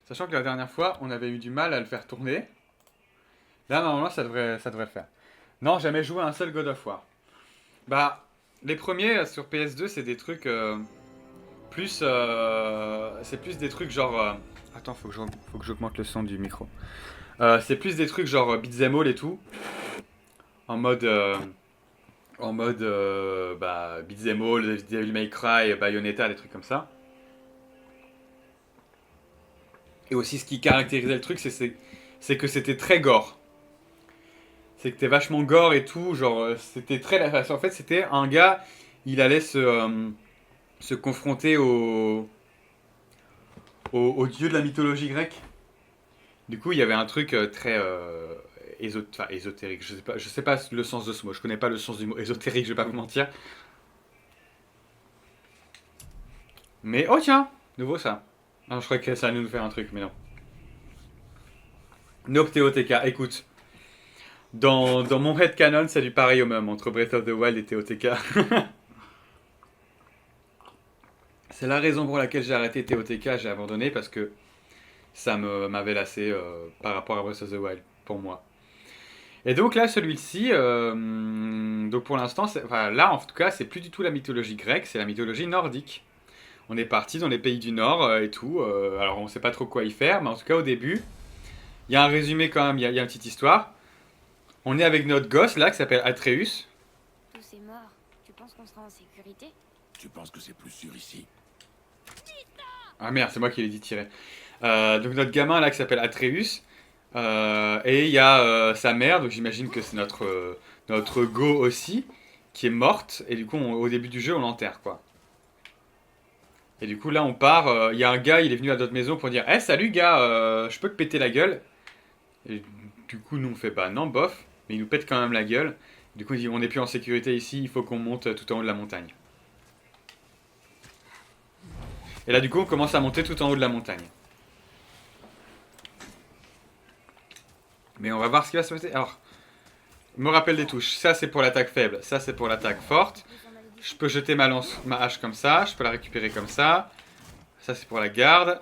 Sachant que la dernière fois, on avait eu du mal à le faire tourner. Là, normalement, ça devrait le faire. Non, jamais joué à un seul God of War. Bah, les premiers sur PS2, c'est des trucs plus... c'est plus des trucs genre... Attends, faut que j'augmente le son du micro. C'est plus des trucs genre beat'em all et tout. En mode... bah, beat'em all, Devil May Cry, Bayonetta, des trucs comme ça. Et aussi, ce qui caractérisait le truc, c'est que c'était très gore. C'est que t'es vachement gore et tout. Genre, c'était très. En fait, c'était un gars, il allait se confronter au dieu de la mythologie grecque. Du coup, il y avait un truc très ésotérique. Je sais pas le sens de ce mot. Je connais pas le sens du mot ésotérique, je vais pas vous mentir. Mais oh tiens, nouveau ça. Non, je croyais que ça allait nous faire un truc, mais non. Nope, TOTK, écoute. Dans mon headcanon, c'est du pareil au même entre Breath of the Wild et TOTK. C'est la raison pour laquelle j'ai arrêté TOTK, j'ai abandonné parce que m'avait lassé par rapport à Breath of the Wild, pour moi. Et donc là, celui-ci, donc pour l'instant, enfin, là en tout cas, c'est plus du tout la mythologie grecque, c'est la mythologie nordique. On est parti dans les pays du Nord et tout, alors on sait pas trop quoi y faire, mais en tout cas au début, il y a un résumé quand même, il y a une petite histoire. On est avec notre gosse là qui s'appelle Atreus. Tous ces morts, tu penses qu'on sera en sécurité? Tu penses que c'est plus sûr ici? Ah merde, c'est moi qui l'ai dit tirer. Donc notre gamin là qui s'appelle Atreus. Et il y a sa mère, donc j'imagine que c'est notre Go aussi, qui est morte. Et du coup, au début du jeu, on l'enterre quoi. Et du coup, là, on part. Il y a un gars, il est venu à notre maison pour dire Eh, salut gars, je peux te péter la gueule. Et du coup, nous on fait bah non, bof. Mais il nous pète quand même la gueule. Du coup, il dit On n'est plus en sécurité ici, il faut qu'on monte tout en haut de la montagne. Et là, du coup, on commence à monter tout en haut de la montagne. Mais on va voir ce qui va se passer. Alors, je me rappelle des touches. Ça, c'est pour l'attaque faible. Ça, c'est pour l'attaque forte. Je peux jeter ma hache comme ça. Je peux la récupérer comme ça. Ça, c'est pour la garde.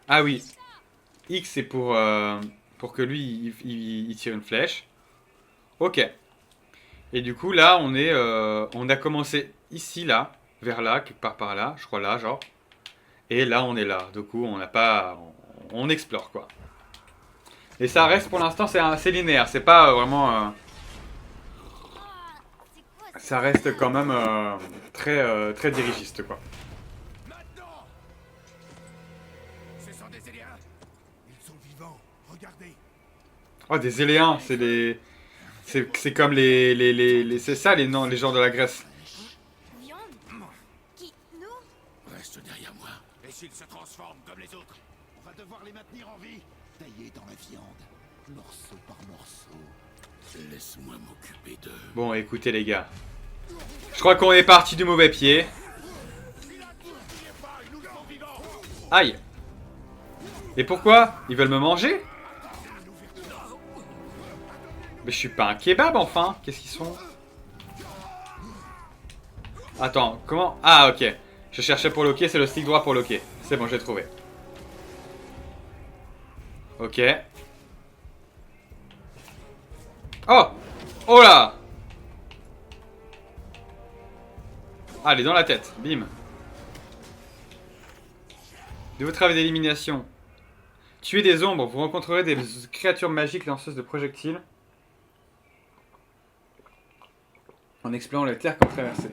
Ah oui. X, c'est pour que lui, il tire une flèche. Ok. Et du coup, là, on a commencé ici, là. Vers là, quelque part par là. Je crois là, genre. Et là, on est là. Du coup, on n'a pas... On explore, quoi. Et ça reste, pour l'instant, c'est linéaire. C'est pas vraiment... ça reste quand même très dirigiste, quoi. Maintenant! Ce sont des Éléens. Ils sont vivants. Regardez. Oh, des Éléens, c'est les... C'est comme c'est ça, les gens de la Grèce. Viande? Qui? Nous? Reste derrière moi. Et s'ils se transforment comme les autres? On va devoir les maintenir en vie. Taillés dans la viande. Morceau par morceau. Laisse-moi m'occuper d'eux. Bon, écoutez, les gars. Je crois qu'on est parti du mauvais pied. Aïe. Et pourquoi? Ils veulent me manger? Mais je suis pas un kebab, enfin. Qu'est-ce qu'ils sont? Attends, comment? Ah, ok. Je cherchais pour loquer, c'est le stick droit pour loquer. C'est bon, j'ai trouvé. Ok. Oh! Oh là! Ah, elle est dans la tête. Bim. De votre travail d'élimination. Tuez des ombres, vous rencontrerez des créatures magiques lanceuses de projectiles. En explorant les terres qu'on traversait.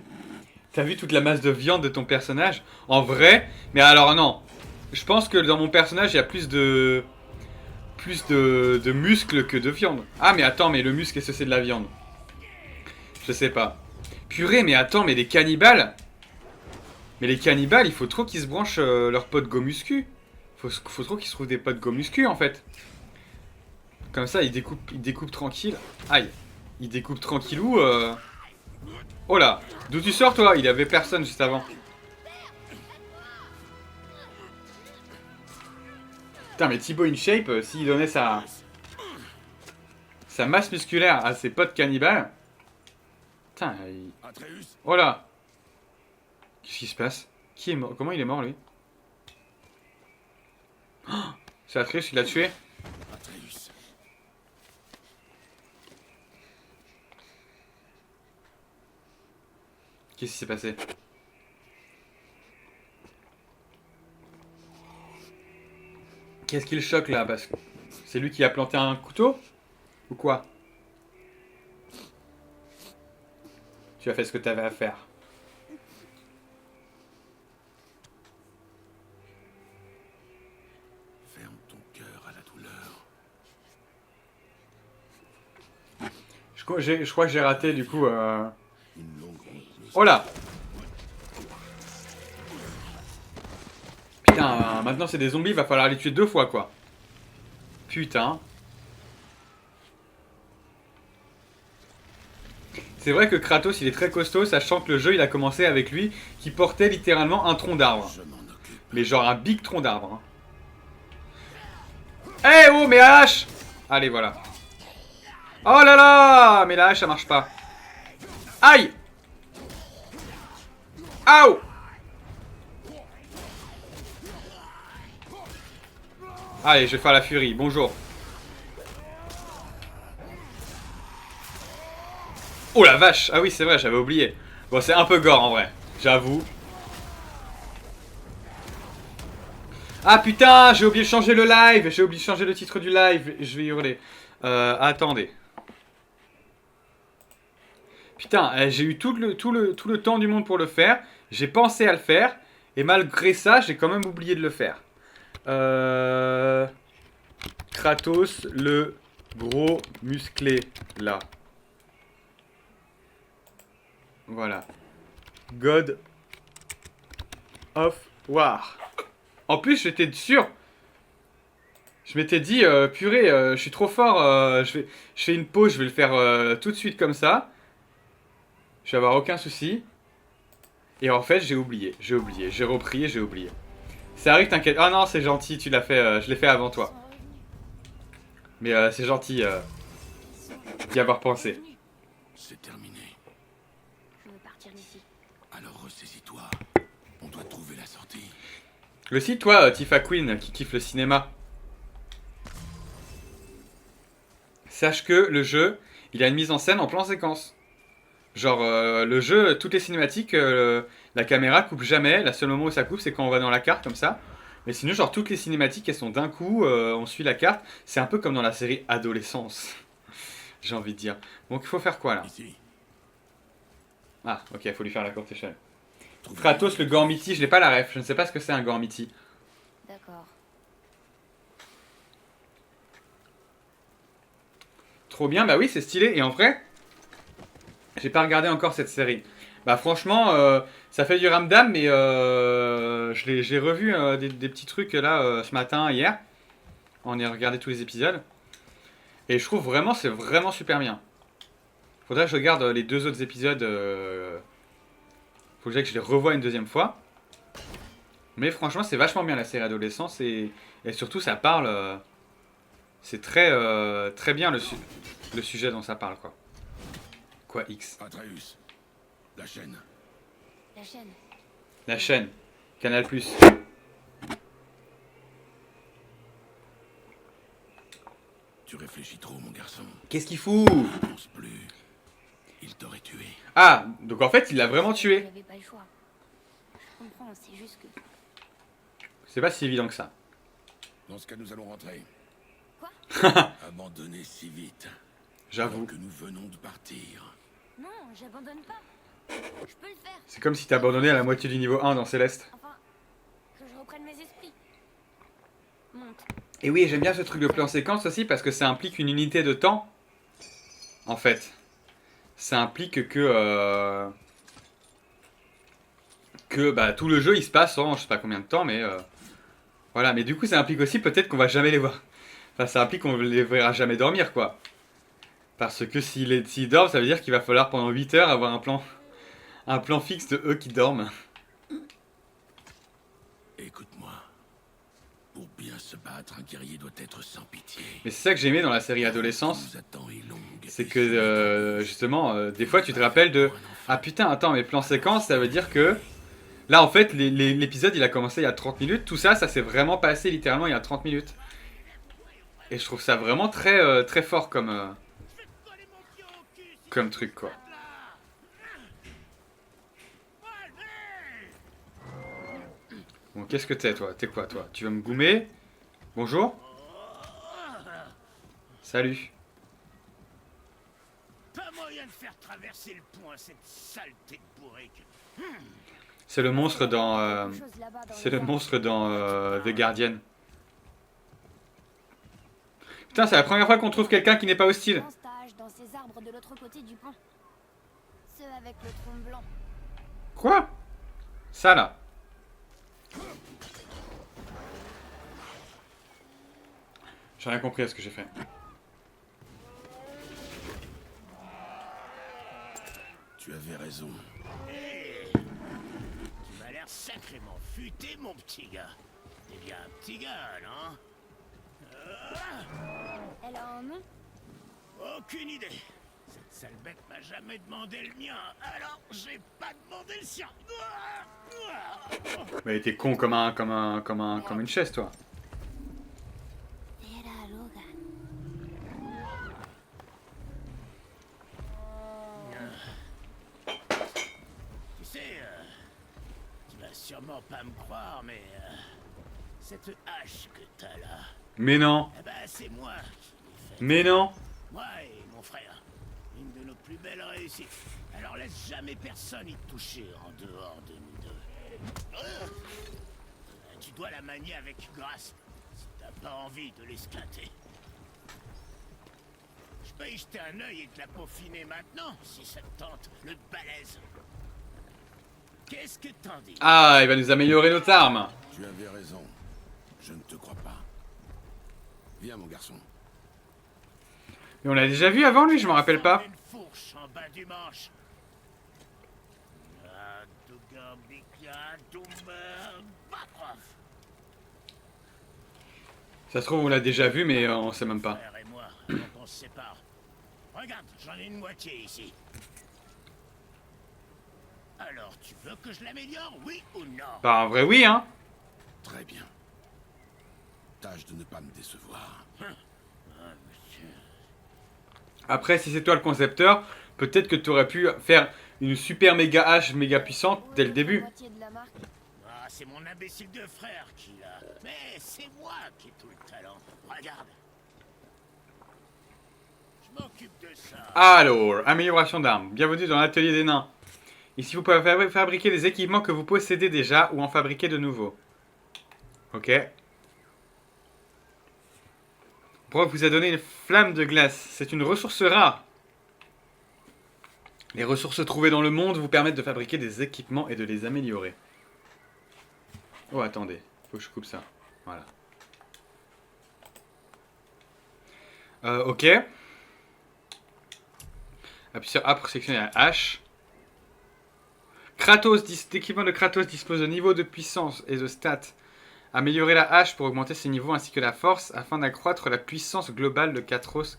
T'as vu toute la masse de viande de ton personnage? En vrai? Mais alors non. Je pense que dans mon personnage, il y a plus de muscles que de viande. Ah mais attends, mais le muscle, est-ce que c'est de la viande? Je sais pas. Purée, mais attends, mais les cannibales? Mais les cannibales, il faut trop qu'ils se branchent leurs potes go muscu. Faut trop qu'ils se trouvent des potes go muscu en fait. Comme ça, ils découpent tranquille. Aïe. Ils découpent tranquillou. Oh là. D'où tu sors toi? Il y avait personne juste avant. Putain, mais Thibaut InShape, s'il donnait sa masse musculaire à ses potes cannibales. Putain, oh là. Qu'est-ce qui se passe? Qui est mort? Comment il est mort lui? C'est Atreus, il l'a tué. Atreus. Qu'est-ce qui s'est passé? Qu'est-ce qui le choque là? Parce que c'est lui qui a planté un couteau? Ou quoi? Tu as fait ce que tu avais à faire. Ferme ton cœur à la douleur. Je crois que j'ai raté du coup. Une longue route nous Oh là! Putain, maintenant c'est des zombies, il va falloir les tuer 2 fois quoi. Putain. C'est vrai que Kratos il est très costaud, sachant que le jeu il a commencé avec lui qui portait littéralement un tronc d'arbre. Je m'en occupe. Mais genre un big tronc d'arbre. Hein. Eh oh, mais la hache! Allez, voilà. Oh là là! Mais la hache ça marche pas. Aïe! Aouh! Allez, je vais faire la furie. Bonjour. Oh la vache! Ah oui, c'est vrai, j'avais oublié. Bon, c'est un peu gore en vrai. J'avoue. Ah putain, j'ai oublié de changer le live. J'ai oublié de changer le titre du live. Je vais hurler. Attendez. Putain, j'ai eu tout le temps du monde pour le faire. J'ai pensé à le faire. Et malgré ça, j'ai quand même oublié de le faire. Kratos, le gros musclé, là. Voilà. God of War. En plus, j'étais sûr. Je m'étais dit, purée, je suis trop fort. Je fais une pause, je vais le faire tout de suite comme ça. Je vais avoir aucun souci. Et en fait, j'ai oublié. J'ai repris et j'ai oublié. Ça arrive, t'inquiète. Ah non, c'est gentil, tu l'as fait. Je l'ai fait avant toi. Mais c'est gentil d'y avoir pensé. C'est terminé. Je veux partir d'ici. Alors ressaisis-toi. On doit trouver la sortie. Le site, toi, Tifa Queen, qui kiffe le cinéma. Sache que le jeu, il a une mise en scène en plan séquence. Genre, le jeu, toutes les cinématiques, la caméra coupe jamais. Le seul moment où ça coupe, c'est quand on va dans la carte, comme ça. Mais sinon, genre, toutes les cinématiques, elles sont d'un coup, on suit la carte. C'est un peu comme dans la série Adolescence. J'ai envie de dire. Donc, il faut faire quoi, là? Ici. Ah, ok, il faut lui faire la courte échelle. Trouve- Kratos, le Gormiti, je n'ai pas la ref. Je ne sais pas ce que c'est un Gormiti. D'accord. Trop bien, bah oui, c'est stylé. Et en vrai, j'ai pas regardé encore cette série. Bah franchement, ça fait du ramdam, mais j'ai revu des petits trucs là ce matin, hier. On a regardé tous les épisodes. Et je trouve vraiment, c'est vraiment super bien. Faudrait que je regarde les 2 autres épisodes. Faut que je les revoie une deuxième fois. Mais franchement, c'est vachement bien la série Adolescence. Et surtout, ça parle. C'est très bien le sujet dont ça parle, quoi. Quoi, X? Atreus. La chaîne. La chaîne. La chaîne. Canal+. Tu réfléchis trop, mon garçon. Qu'est-ce qu'il fout? Pense plus. Il t'aurait tué. Ah, donc en fait, il l'a vraiment tué. J'avais pas le choix. Je comprends, c'est juste que... C'est pas si évident que ça. Dans ce cas, nous allons rentrer. Quoi? Abandonner si vite. J'avoue. Alors que nous venons de partir. Non, j'abandonne pas. Je peux le faire. C'est comme si t'abandonnais à la moitié du niveau 1 dans Céleste. Enfin, que je reprenne mes esprits. Monte. Et oui, j'aime bien ce truc de plan séquence aussi parce que ça implique une unité de temps. En fait. Ça implique que bah, tout le jeu il se passe en je sais pas combien de temps, mais voilà. Mais du coup, ça implique aussi peut-être qu'on va jamais les voir. Enfin, ça implique qu'on les verra jamais dormir, quoi. Parce que s'ils dorment, ça veut dire qu'il va falloir pendant 8 heures avoir un plan fixe de eux qui dorment. Écoute-moi. Pour bien se battre, un guerrier doit être sans pitié. Mais c'est ça que j'aimais dans la série Adolescence. Nous attend est longue C'est et que funeste. justement, des fois tu te rappelles de Pour un enfant. ah putain, attends, mais plan séquence, ça veut dire que là en fait, l'épisode il a commencé il y a 30 minutes. Tout ça, ça s'est vraiment passé littéralement il y a 30 minutes. Et je trouve ça vraiment très fort comme truc, quoi. Bon, qu'est-ce que t'es, toi? T'es quoi, toi? Tu veux me goumer? Bonjour? Salut. Pas moyen de faire traverser le pont à cette saleté de bourrique. C'est le monstre dans... Quelque chose là-bas dans c'est les le arbres. monstre dans The Guardian. Putain, c'est la première fois qu'on trouve quelqu'un qui n'est pas hostile. En stage dans ces arbres de l'autre côté du pont. Ceux avec le tronc blanc. Quoi? Ça, là. J'ai rien compris à ce que j'ai fait. Tu avais raison. Tu m'as l'air sacrément futé, mon petit gars. T'es bien un petit gars, non? Elle a un nom? Aucune idée. Cette sale bête m'a jamais demandé le mien, alors j'ai pas demandé le sien. Bah, il était con comme une chaise, toi. Era Logan. Tu sais, tu vas sûrement pas me croire, mais cette hache que t'as là, Mais non. eh ben c'est moi qui l'ai faite. Mais non. Moi et mon frère. Une de nos plus belles réussites. Alors laisse jamais personne y toucher en dehors de nous deux. Tu dois la manier avec grâce, si t'as pas envie de l'esclater. Je peux y jeter un œil et te la peaufiner maintenant, si ça te tente, le balèze. Qu'est-ce que t'en dis? Ah, il va nous améliorer notre arme. Tu avais raison. Je ne te crois pas. Viens, mon garçon. Mais on l'a déjà vu avant, lui, je m'en rappelle pas. Une fourche en bas du manche. Ah, Dugambika, Dumber, Batroff. Ça se trouve, on l'a déjà vu, mais on sait même pas. Frère et moi, avant qu'on se sépare. Regarde, j'en ai une moitié ici. Alors, tu veux que je l'améliore, oui ou non? Bah, en vrai, oui, hein. Très bien. Tâche de ne pas me décevoir. Après, si c'est toi le concepteur, peut-être que tu aurais pu faire une super méga hache méga puissante dès le début. Moitié de la marque. Ah, c'est mon imbécile de frère qui l'a. Mais c'est moi qui ai tout le talent. Regarde. Je m'occupe de ça. Alors, amélioration d'armes. Bienvenue dans l'atelier des nains. Ici, vous pouvez fabriquer des équipements que vous possédez déjà ou en fabriquer de nouveaux. Ok. Brock vous a donné une flamme de glace. C'est une ressource rare. Les ressources trouvées dans le monde vous permettent de fabriquer des équipements et de les améliorer. Oh, attendez. Faut que je coupe ça. Voilà. Ok. Appuie sur A pour sélectionner la hache. L'équipement de Kratos dispose de niveaux de puissance et de stats. Améliorer la hache pour augmenter ses niveaux ainsi que la force afin d'accroître la puissance globale de Katros.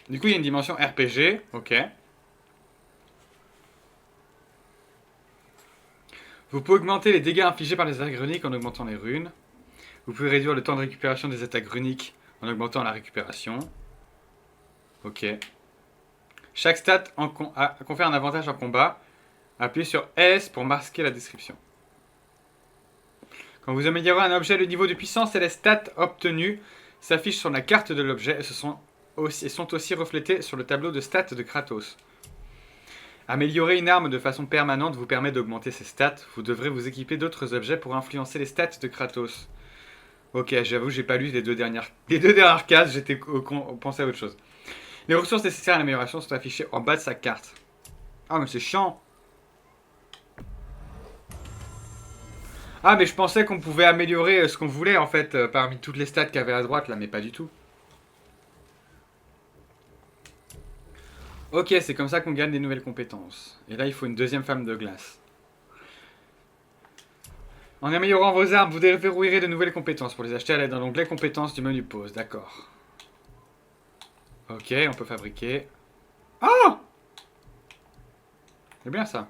Du coup, il y a une dimension RPG. Ok. Vous pouvez augmenter les dégâts infligés par les attaques runiques en augmentant les runes. Vous pouvez réduire le temps de récupération des attaques runiques en augmentant la récupération. Ok. Chaque stat confère un avantage en combat. Appuyez sur S pour masquer la description. Quand vous améliorez un objet, le niveau de puissance et les stats obtenues s'affichent sur la carte de l'objet et sont aussi reflétés sur le tableau de stats de Kratos. Améliorer une arme de façon permanente vous permet d'augmenter ses stats. Vous devrez vous équiper d'autres objets pour influencer les stats de Kratos. Ok, j'avoue, j'ai pas lu les deux dernières cases, j'étais pensé à autre chose. Les ressources nécessaires à l'amélioration sont affichées en bas de sa carte. Ah, mais c'est chiant. Ah, mais je pensais qu'on pouvait améliorer ce qu'on voulait, en fait, parmi toutes les stats qu'il y avait à droite, là, mais pas du tout. Ok, c'est comme ça qu'on gagne des nouvelles compétences. Et là, il faut une deuxième flamme de glace. En améliorant vos armes, vous déverrouillerez de nouvelles compétences. Pour les acheter, allez dans l'onglet compétences du menu pause. D'accord. Ok, on peut fabriquer... Oh! C'est bien ça.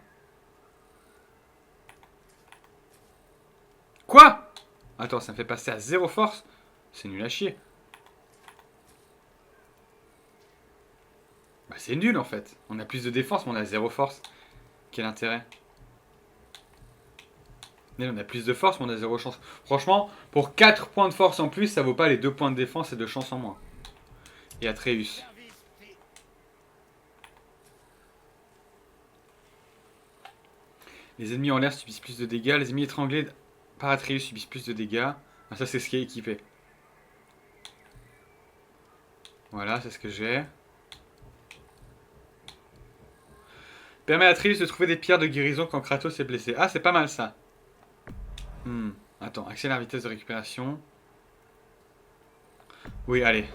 Quoi? Attends, ça me fait passer à 0 force. C'est nul à chier. Bah c'est nul en fait. On a plus de défense mais on a 0 force. Quel intérêt? Mais on a plus de force mais on a 0 chance. Franchement, pour 4 points de force en plus, ça vaut pas les 2 points de défense et de chance en moins. Et Atreus. Les ennemis en l'air subissent plus de dégâts. Les ennemis étranglés par Atreus subissent plus de dégâts. Ah, ça c'est ce qui est équipé. Voilà, c'est ce que j'ai. Permet à Atreus de trouver des pierres de guérison quand Kratos est blessé. Ah, c'est pas mal ça. Attends, accélère la vitesse de récupération. Oui, allez.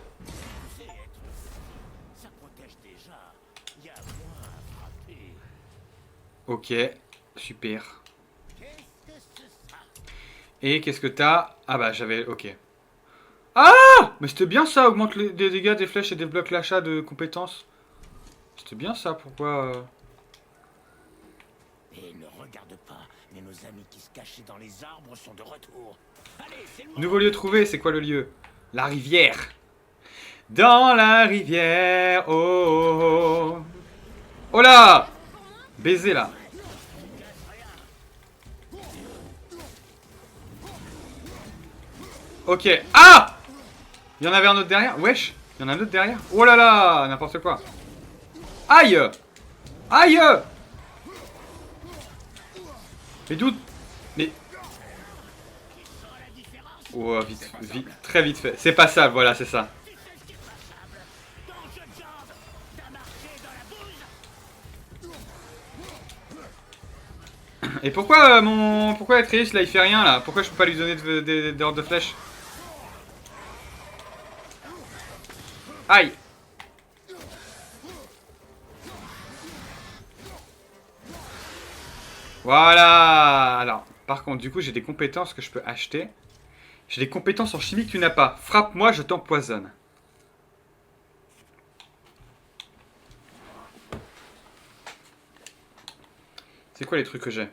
Ça protège déjà. Il y a moins à frapper. Ok, super. Qu'est-ce que ce sera? Et qu'est-ce que t'as? Ah bah j'avais... Ok. Ah! Mais c'était bien ça, augmente les dégâts des flèches et débloque l'achat de compétences. C'était bien ça, pourquoi... Et ne regarde pas, mais nos amis qui se cachaient dans les arbres sont de retour. Allez, c'est le moment. Nouveau lieu trouvé, c'est quoi le lieu? La rivière. Dans la rivière, oh oh oh. Oh là! Baiser là. Ok. Ah! Il y en avait un autre derrière? Wesh! Il y en a un autre derrière? Oh là là! N'importe quoi. Aïe! Aïe! Mais d'où? Mais... Oh, vite, vite, très vite fait. C'est pas ça, voilà, c'est ça. Et pourquoi Pourquoi Atreus là il fait rien là? Pourquoi je peux pas lui donner d'ordre de flèche? Aïe! Voilà! Alors, par contre, du coup, j'ai des compétences que je peux acheter. J'ai des compétences en chimie que tu n'as pas. Frappe-moi, je t'empoisonne. C'est quoi les trucs que j'ai?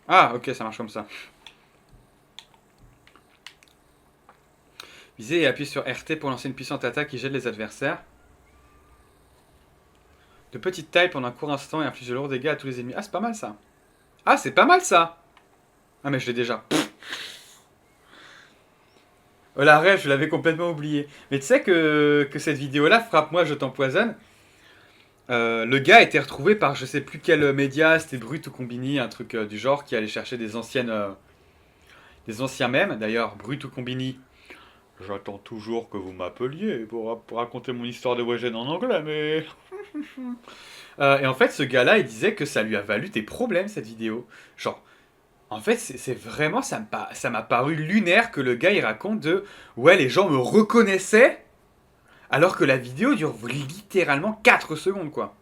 Ah, ok, ça marche comme ça. Visez et appuyez sur RT pour lancer une puissante attaque qui gèle les adversaires. De petite taille pendant un court instant et inflige de lourds dégâts à tous les ennemis. Ah, c'est pas mal ça. Ah, c'est pas mal ça. Ah, mais je l'ai déjà. Oh la rêve, je l'avais complètement oublié. Mais tu sais que cette vidéo-là, Frappe-moi, je t'empoisonne. Le gars a été retrouvé par je sais plus quel média, c'était Brut ou Combini, un truc du genre, qui allait chercher des anciens mèmes. D'ailleurs, Brut ou Combini, j'attends toujours que vous m'appeliez pour raconter mon histoire de Wegen en anglais, mais... et en fait, ce gars-là, il disait que ça lui a valu des problèmes, cette vidéo. Genre, en fait, c'est vraiment, ça m'a paru lunaire que le gars, il raconte de... Ouais, les gens me reconnaissaient, alors que la vidéo dure littéralement 4 secondes, quoi.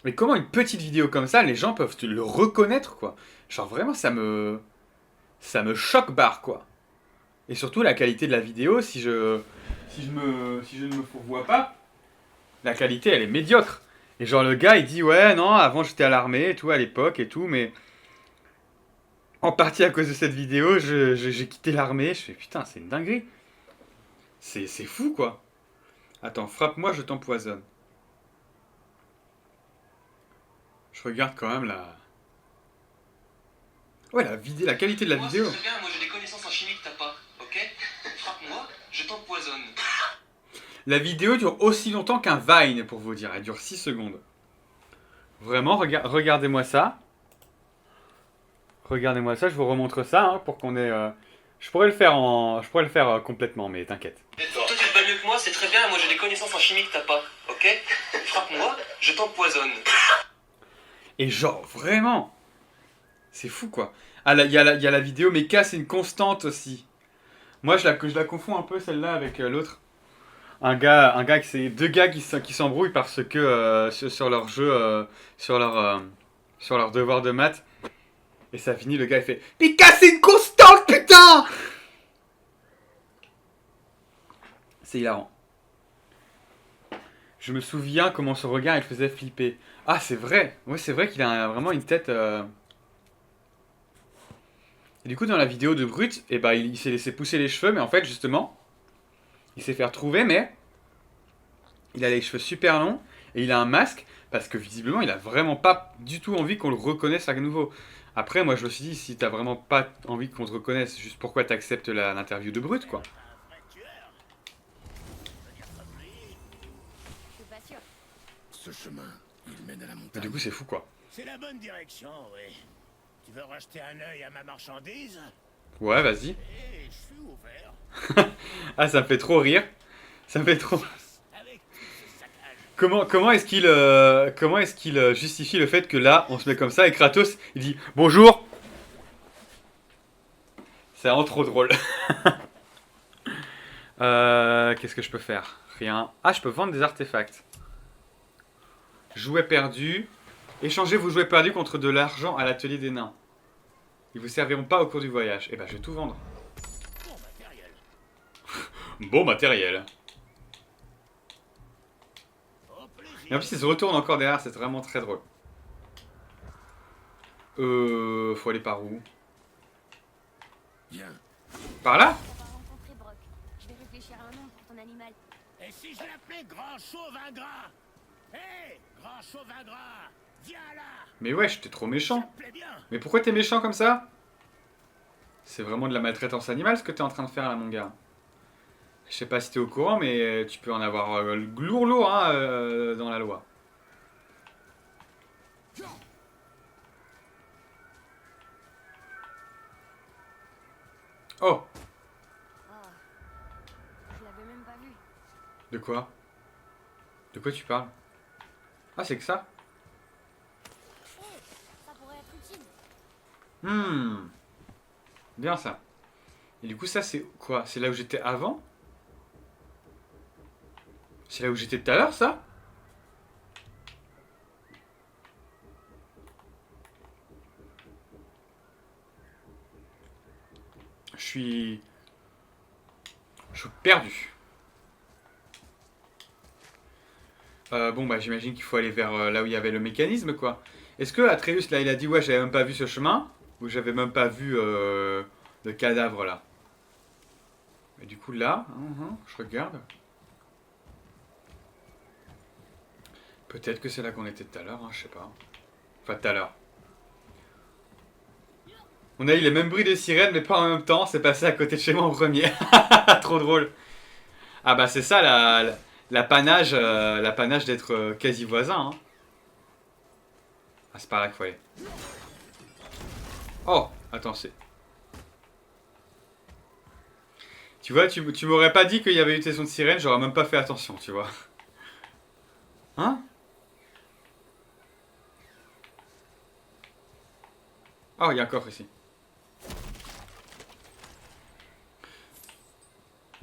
Mais comment une petite vidéo comme ça, les gens peuvent le reconnaître, quoi. Genre, vraiment, ça me choque barre, quoi. Et surtout, la qualité de la vidéo, si je ne me fourvoie pas, la qualité, elle est médiocre. Et genre, le gars, il dit, ouais, non, avant, j'étais à l'armée et tout, à l'époque et tout, mais... En partie à cause de cette vidéo, j'ai quitté l'armée. Je fais, putain, c'est une dinguerie. C'est fou, quoi. Attends, frappe-moi, je t'empoisonne. Je regarde quand même la... Ouais, la qualité de la vidéo. C'est bien, moi j'ai des connaissances en chimie que t'as pas, ok? Frappe-moi, je t'empoisonne. La vidéo dure aussi longtemps qu'un Vine, pour vous dire. Elle dure 6 secondes. Vraiment, regardez-moi ça. Regardez-moi ça, je vous remontre ça, hein, pour qu'on ait... Je pourrais le faire complètement, mais t'inquiète. Toi tu te bats mieux que moi, c'est très bien, moi j'ai des connaissances en chimie que t'as pas, ok? Frappe-moi, je t'empoisonne. Et genre, vraiment, c'est fou, quoi. Ah, il y a la vidéo, mais c'est une constante aussi. Moi, je la confonds un peu, celle-là, avec l'autre. Deux gars qui s'embrouillent parce que sur leur jeu, sur leur devoir de maths. Et ça finit, le gars, il fait « Pika, c'est une constante, putain !» C'est hilarant. Je me souviens comment ce regard, il faisait flipper. Ah, c'est vrai. Ouais, c'est vrai qu'il a vraiment une tête... Et du coup, dans la vidéo de Brut, eh ben, il s'est laissé pousser les cheveux, mais en fait, justement, il s'est fait retrouver, mais il a les cheveux super longs et il a un masque parce que visiblement, il a vraiment pas du tout envie qu'on le reconnaisse à nouveau. Après, moi, je me suis dit, si t'as vraiment pas envie qu'on te reconnaisse, juste pourquoi t'acceptes l'interview de Brut, quoi. Un vrai tueur. Je veux dire comme lui. Je suis pas sûr. Ce chemin, il mène à la Mais montagne. du coup, c'est fou, quoi. C'est la bonne direction, oui. Tu veux racheter un œil à ma marchandise? Ouais, vas-y. Eh, je suis ouvert. Ah, ça me fait trop rire. Ça me fait trop... Avec tout ce saccage. Comment est-ce qu'il justifie le fait que là, on se met comme ça et Kratos, il dit bonjour. C'est vraiment trop drôle. Qu'est-ce que je peux faire? Rien. Ah, je peux vendre des artefacts. Jouets perdus. Échangez vos jouets perdus contre de l'argent à l'atelier des nains. Ils vous serviront pas au cours du voyage. Eh ben, je vais tout vendre. Bon matériel. Bon matériel. Au plaisir. Et en plus, ils se retournent encore derrière, c'est vraiment très drôle. Faut aller par où? Viens, Par là? On va rencontrer Brock. Je vais réfléchir à un nom pour ton animal. Et si je l'appelais Grand Chauve Ingrat? Hé, Grand Chauve Ingrat, viens là. Mais wesh, t'es trop Ça méchant. te plaît bien? Mais pourquoi t'es méchant comme ça? C'est vraiment de la maltraitance animale ce que t'es en train de faire là, mon gars. Je sais pas si t'es au courant, mais tu peux en avoir lourd hein, dans la loi. Oh, Oh. Je l'avais même pas vu. de quoi? De quoi tu parles? Ah, c'est que ça? Hé, ça pourrait être utile. Bien ça. Et du coup, ça c'est quoi? C'est là où j'étais avant? C'est là où j'étais tout à l'heure, ça? Je suis perdu. Bon, bah j'imagine qu'il faut aller vers là où il y avait le mécanisme, quoi. Est-ce que Atreus, là, il a dit, ouais, j'avais même pas vu ce chemin? Ou j'avais même pas vu le cadavre, là? Et du coup, là, je regarde. Peut-être que c'est là qu'on était tout à l'heure, hein, je sais pas. Enfin, tout à l'heure. On a eu les mêmes bruits des sirènes, mais pas en même temps. C'est passé à côté de chez moi en premier. Trop drôle. Ah bah c'est ça l'apanage d'être quasi voisin. Hein. Ah c'est par là qu'il faut aller. Oh, attends, c'est... Tu vois, tu m'aurais pas dit qu'il y avait eu tes sons de sirène, j'aurais même pas fait attention, tu vois. Hein? Oh, il y a un coffre ici.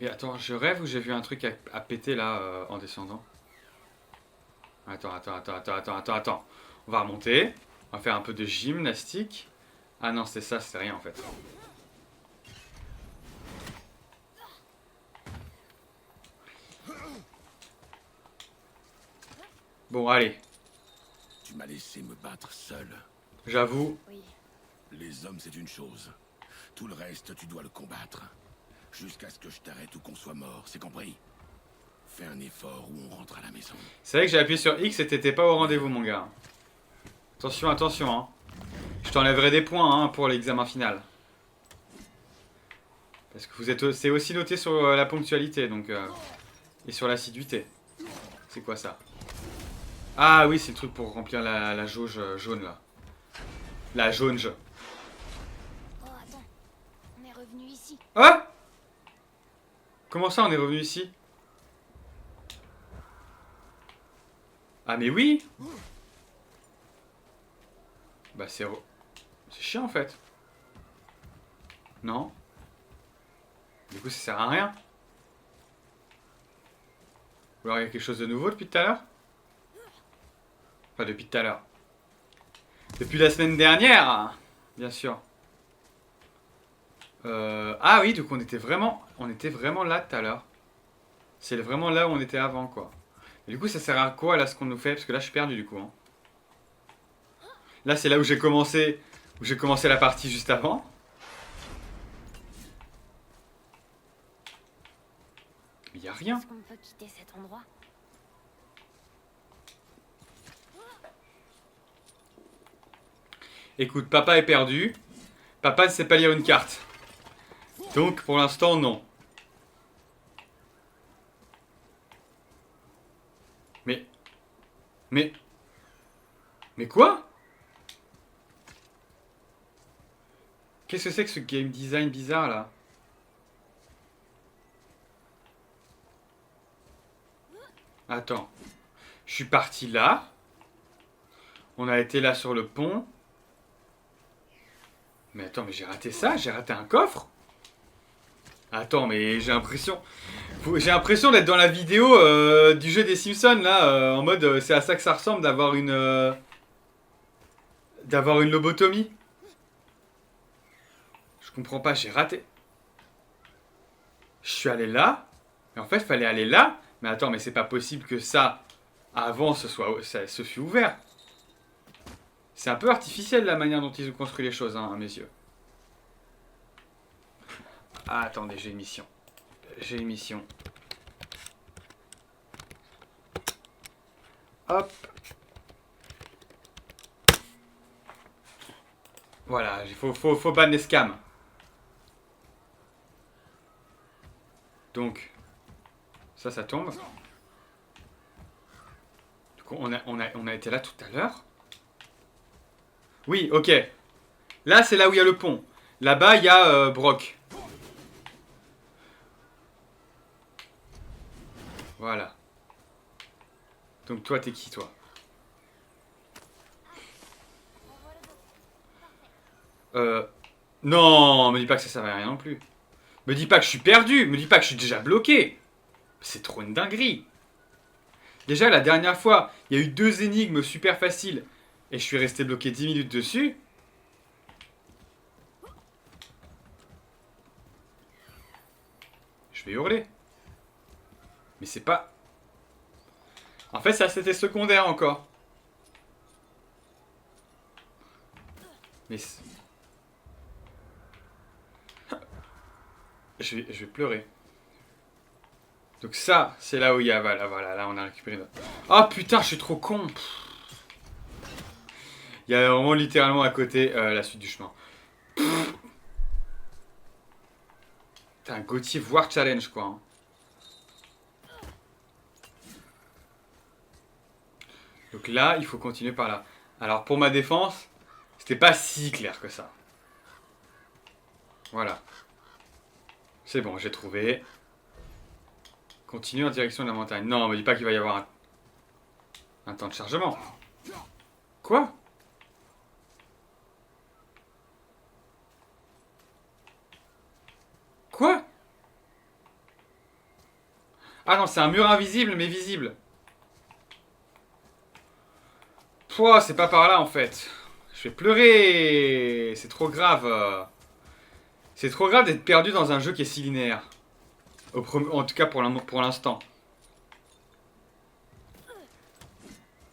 Et attends, je rêve ou j'ai vu un truc à péter là en descendant? Attends. On va remonter. On va faire un peu de gymnastique. Ah non, c'est ça, c'est rien en fait. Bon, allez. tu m'as laissé me battre seul. J'avoue. Oui. Les hommes, c'est une chose. Tout le reste, tu dois le combattre. Jusqu'à ce que je t'arrête ou qu'on soit mort, c'est compris? Fais un effort ou on rentre à la maison. C'est vrai que j'ai appuyé sur X et t'étais pas au rendez-vous, mon gars. Attention, attention, hein. Je t'enlèverai des points hein, pour l'examen final. Parce que c'est aussi noté sur la ponctualité, donc... et sur l'assiduité. C'est quoi ça? Ah oui, c'est le truc pour remplir la jauge jaune, là. La jaune. Oh, attends. On est revenu ici. Ah! Comment ça, on est revenu ici? Ah mais oui! Bah c'est chiant en fait. Non? Du coup ça sert à rien. Ou alors il y a quelque chose de nouveau depuis tout à l'heure? Enfin depuis tout à l'heure. Depuis la semaine dernière, bien sûr. Ah oui, donc on était vraiment là tout à l'heure. C'est vraiment là où on était avant quoi. Et du coup ça sert à quoi là ce qu'on nous fait? Parce que là je suis perdu du coup. Hein. Là c'est là où j'ai commencé la partie juste avant. Il y a rien. Est-ce qu'on peut quitter cet endroit? Écoute, papa est perdu. Papa ne sait pas lire une carte. Donc, pour l'instant, non. Mais... Mais... Mais quoi? Qu'est-ce que c'est que ce game design bizarre, là? Attends. Je suis parti là. On a été là sur le pont. Mais attends, mais j'ai raté ça? J'ai raté un coffre? Attends, mais j'ai l'impression... J'ai l'impression d'être dans la vidéo du jeu des Simpsons, là. En mode, c'est à ça que ça ressemble d'avoir une... d'avoir une lobotomie. Je comprends pas, j'ai raté. Je suis allé là. Et en fait, il fallait aller là. Mais attends, mais c'est pas possible que ça, avant, ça se fût ouvert. C'est un peu artificiel la manière dont ils ont construit les choses, hein, à mes yeux. Ah, attendez, j'ai une mission. J'ai une mission. Hop. Voilà, il faut ban les scams. Donc, ça tombe. Du coup, on a été là tout à l'heure. Oui, ok. Là, c'est là où il y a le pont. Là-bas, il y a Brock. Voilà. Donc toi, t'es qui, toi? Non, me dis pas que ça servait à rien non plus. Me dis pas que je suis perdu. Me dis pas que je suis déjà bloqué. C'est trop une dinguerie. Déjà, la dernière fois, il y a eu 2 énigmes super faciles. Et je suis resté bloqué 10 minutes dessus. Je vais hurler. Mais c'est pas... En fait, ça, c'était secondaire encore. Mais... Je vais pleurer. Donc ça, c'est là où il y a... Voilà, là, on a récupéré notre... Oh putain, je suis trop con. Il y a vraiment littéralement à côté la suite du chemin. T'as un Gauthier War Challenge, quoi. Hein. Donc là, il faut continuer par là. Alors, pour ma défense, c'était pas si clair que ça. Voilà. C'est bon, j'ai trouvé. Continue en direction de la montagne. Non, me dis pas qu'il va y avoir un temps de chargement. Quoi? Quoi? Ah non, c'est un mur invisible, mais visible. Pouah, c'est pas par là, en fait. Je vais pleurer. C'est trop grave. C'est trop grave d'être perdu dans un jeu qui est si linéaire. En tout cas, pour l'instant.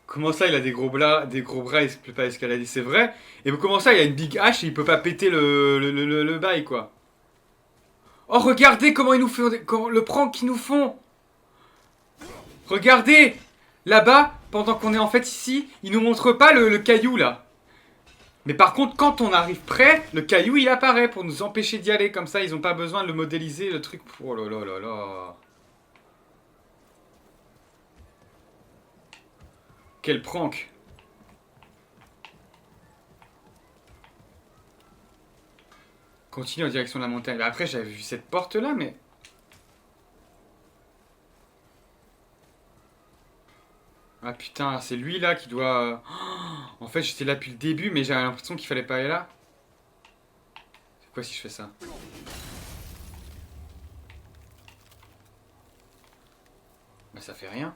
Comment ça, il a des gros bras, il ne peut pas escalader, c'est vrai. Et comment ça, il a une big hache et il peut pas péter le bail, quoi. Oh, regardez comment ils nous font, le prank qu'ils nous font. Regardez, là-bas, pendant qu'on est en fait ici, ils nous montrent pas le caillou, là. Mais par contre, quand on arrive près, le caillou, il apparaît pour nous empêcher d'y aller. Comme ça, ils ont pas besoin de le modéliser, le truc. Oh là là là là. Quel prank. Continue en direction de la montagne. Après, j'avais vu cette porte-là, mais... Ah putain, c'est lui là qui doit... En fait, j'étais là depuis le début, mais j'avais l'impression qu'il fallait pas aller là. C'est quoi si je fais ça? Bah ça fait rien.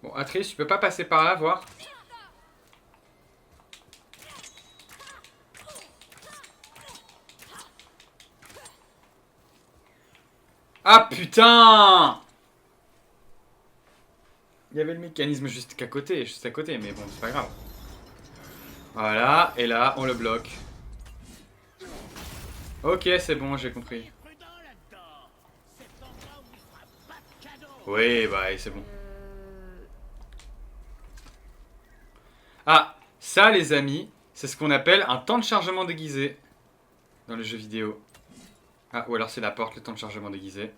Bon, Atreus, tu peux pas passer par là, voir? Ah putain! Il y avait le mécanisme juste à côté, mais bon, c'est pas grave. Voilà, et là, on le bloque. Ok, c'est bon, j'ai compris. Prudent là-dedans. Cet endroit où il fera pas de cadeau. Oui, bah, c'est bon. Ah, ça, les amis, c'est ce qu'on appelle un temps de chargement déguisé dans le jeu vidéo. Ah, ou alors c'est la porte, le temps de chargement déguisé.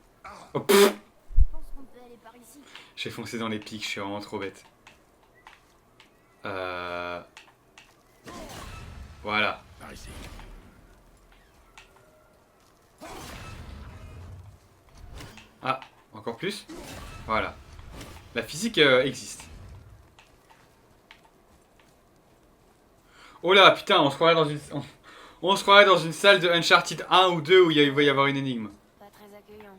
Oh, pff, Je pense qu'on peut aller par ici. j'ai foncé dans les pics, je suis vraiment trop bête. Voilà. Par ici. Ah, encore plus. Voilà. La physique existe. Oh là, putain, on se croirait dans une... On se croirait dans une salle de Uncharted 1 ou 2 où il va y avoir une énigme. Pas très accueillant.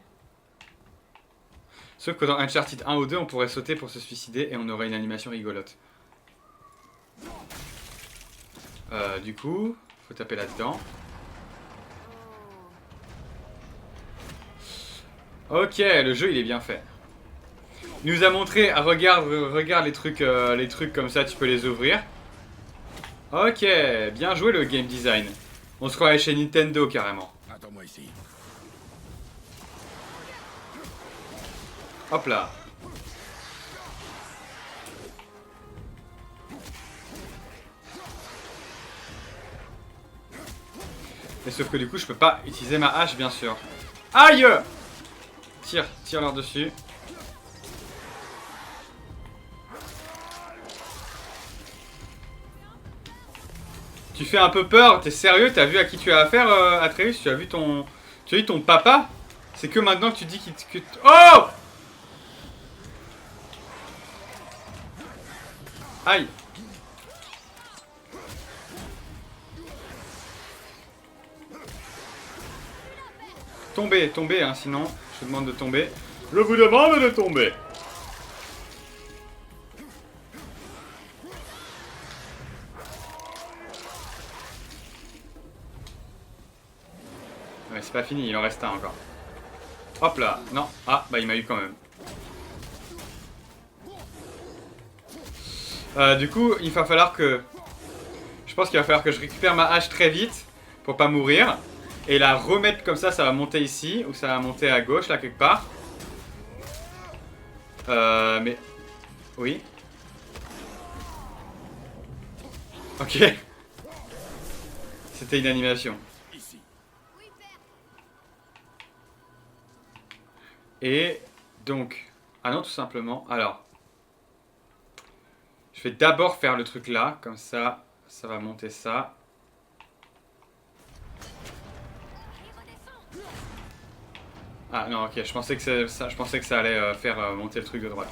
Sauf que dans Uncharted 1 ou 2, on pourrait sauter pour se suicider et on aurait une animation rigolote. Du coup, faut taper là-dedans. Ok, le jeu il est bien fait. Il nous a montré, ah, regarde les trucs comme ça, tu peux les ouvrir. Ok, bien joué le game design. On se croirait chez Nintendo carrément. Attends-moi ici. Hop là. Mais sauf que du coup je peux pas utiliser ma hache bien sûr. Aïe! Tire leur dessus. Tu fais un peu peur, t'es sérieux? T'as vu à qui tu as affaire, Atreus? Tu as vu ton papa? C'est que maintenant que tu dis que... Oh! Aïe! Tombez, hein, sinon je vous demande de tomber. Je vous demande de tomber! Ouais, c'est pas fini, il en reste un encore. Hop là, non, ah, bah il m'a eu quand même. Du coup, il va falloir que... Je pense qu'il va falloir que je récupère ma hache très vite pour pas mourir. Et la remettre comme ça va monter ici, ou ça va monter à gauche, là, quelque part. Mais... Oui. Ok. C'était une animation. Ici. Et donc... Ah non, tout simplement. Alors... Je vais d'abord faire le truc là, comme ça, ça va monter ça. Ah non, ok, je pensais que ça allait faire monter le truc de droite.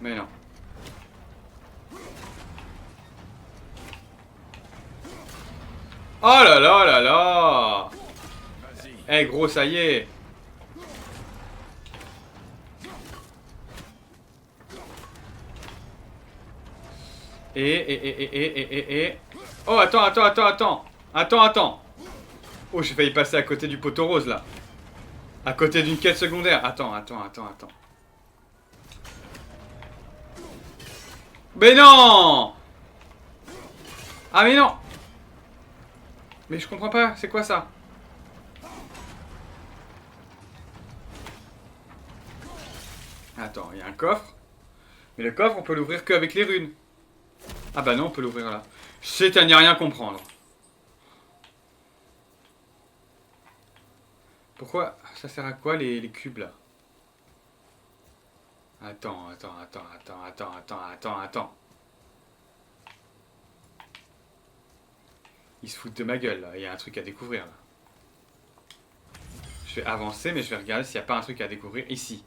Mais non. Oh là là là là! Vas-y. Eh gros, ça y est! Et... Oh, attends! Oh, j'ai failli passer à côté du poteau rose, là. À côté d'une quête secondaire. Attends. Mais non! Ah, mais non! Mais je comprends pas, c'est quoi ça? Attends, il y a un coffre. Mais le coffre, on peut l'ouvrir qu'avec les runes. Ah bah non, on peut l'ouvrir là. C'est à n'y rien comprendre. Pourquoi? Ça sert à quoi les cubes là? Attends. Ils se foutent de ma gueule là, il y a un truc à découvrir là. Je vais avancer mais je vais regarder s'il n'y a pas un truc à découvrir ici.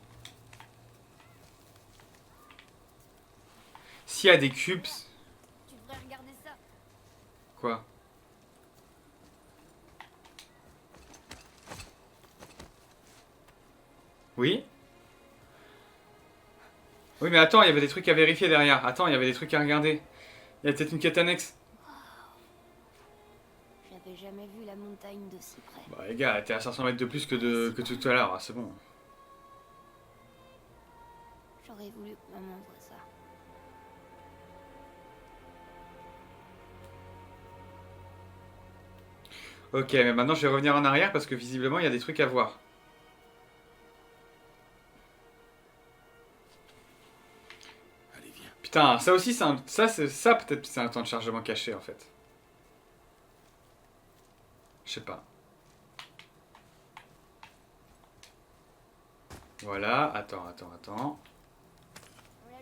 S'il y a des cubes... Tu devrais regarder ça. Quoi? Oui? Oui mais attends, il y avait des trucs à vérifier derrière. Attends, il y avait des trucs à regarder. Il y a peut-être une quête annexe. J'avais jamais vu la montagne d'aussi près. Bah les gars, t'es à 500 mètres de plus que tout à l'heure, c'est bon. J'aurais voulu que maman voie ça. Ok, mais maintenant je vais revenir en arrière parce que visiblement il y a des trucs à voir. Allez, viens. Putain, ça aussi, ça peut-être c'est un temps de chargement caché en fait. Je sais pas. Voilà, attends. On l'ajoute à la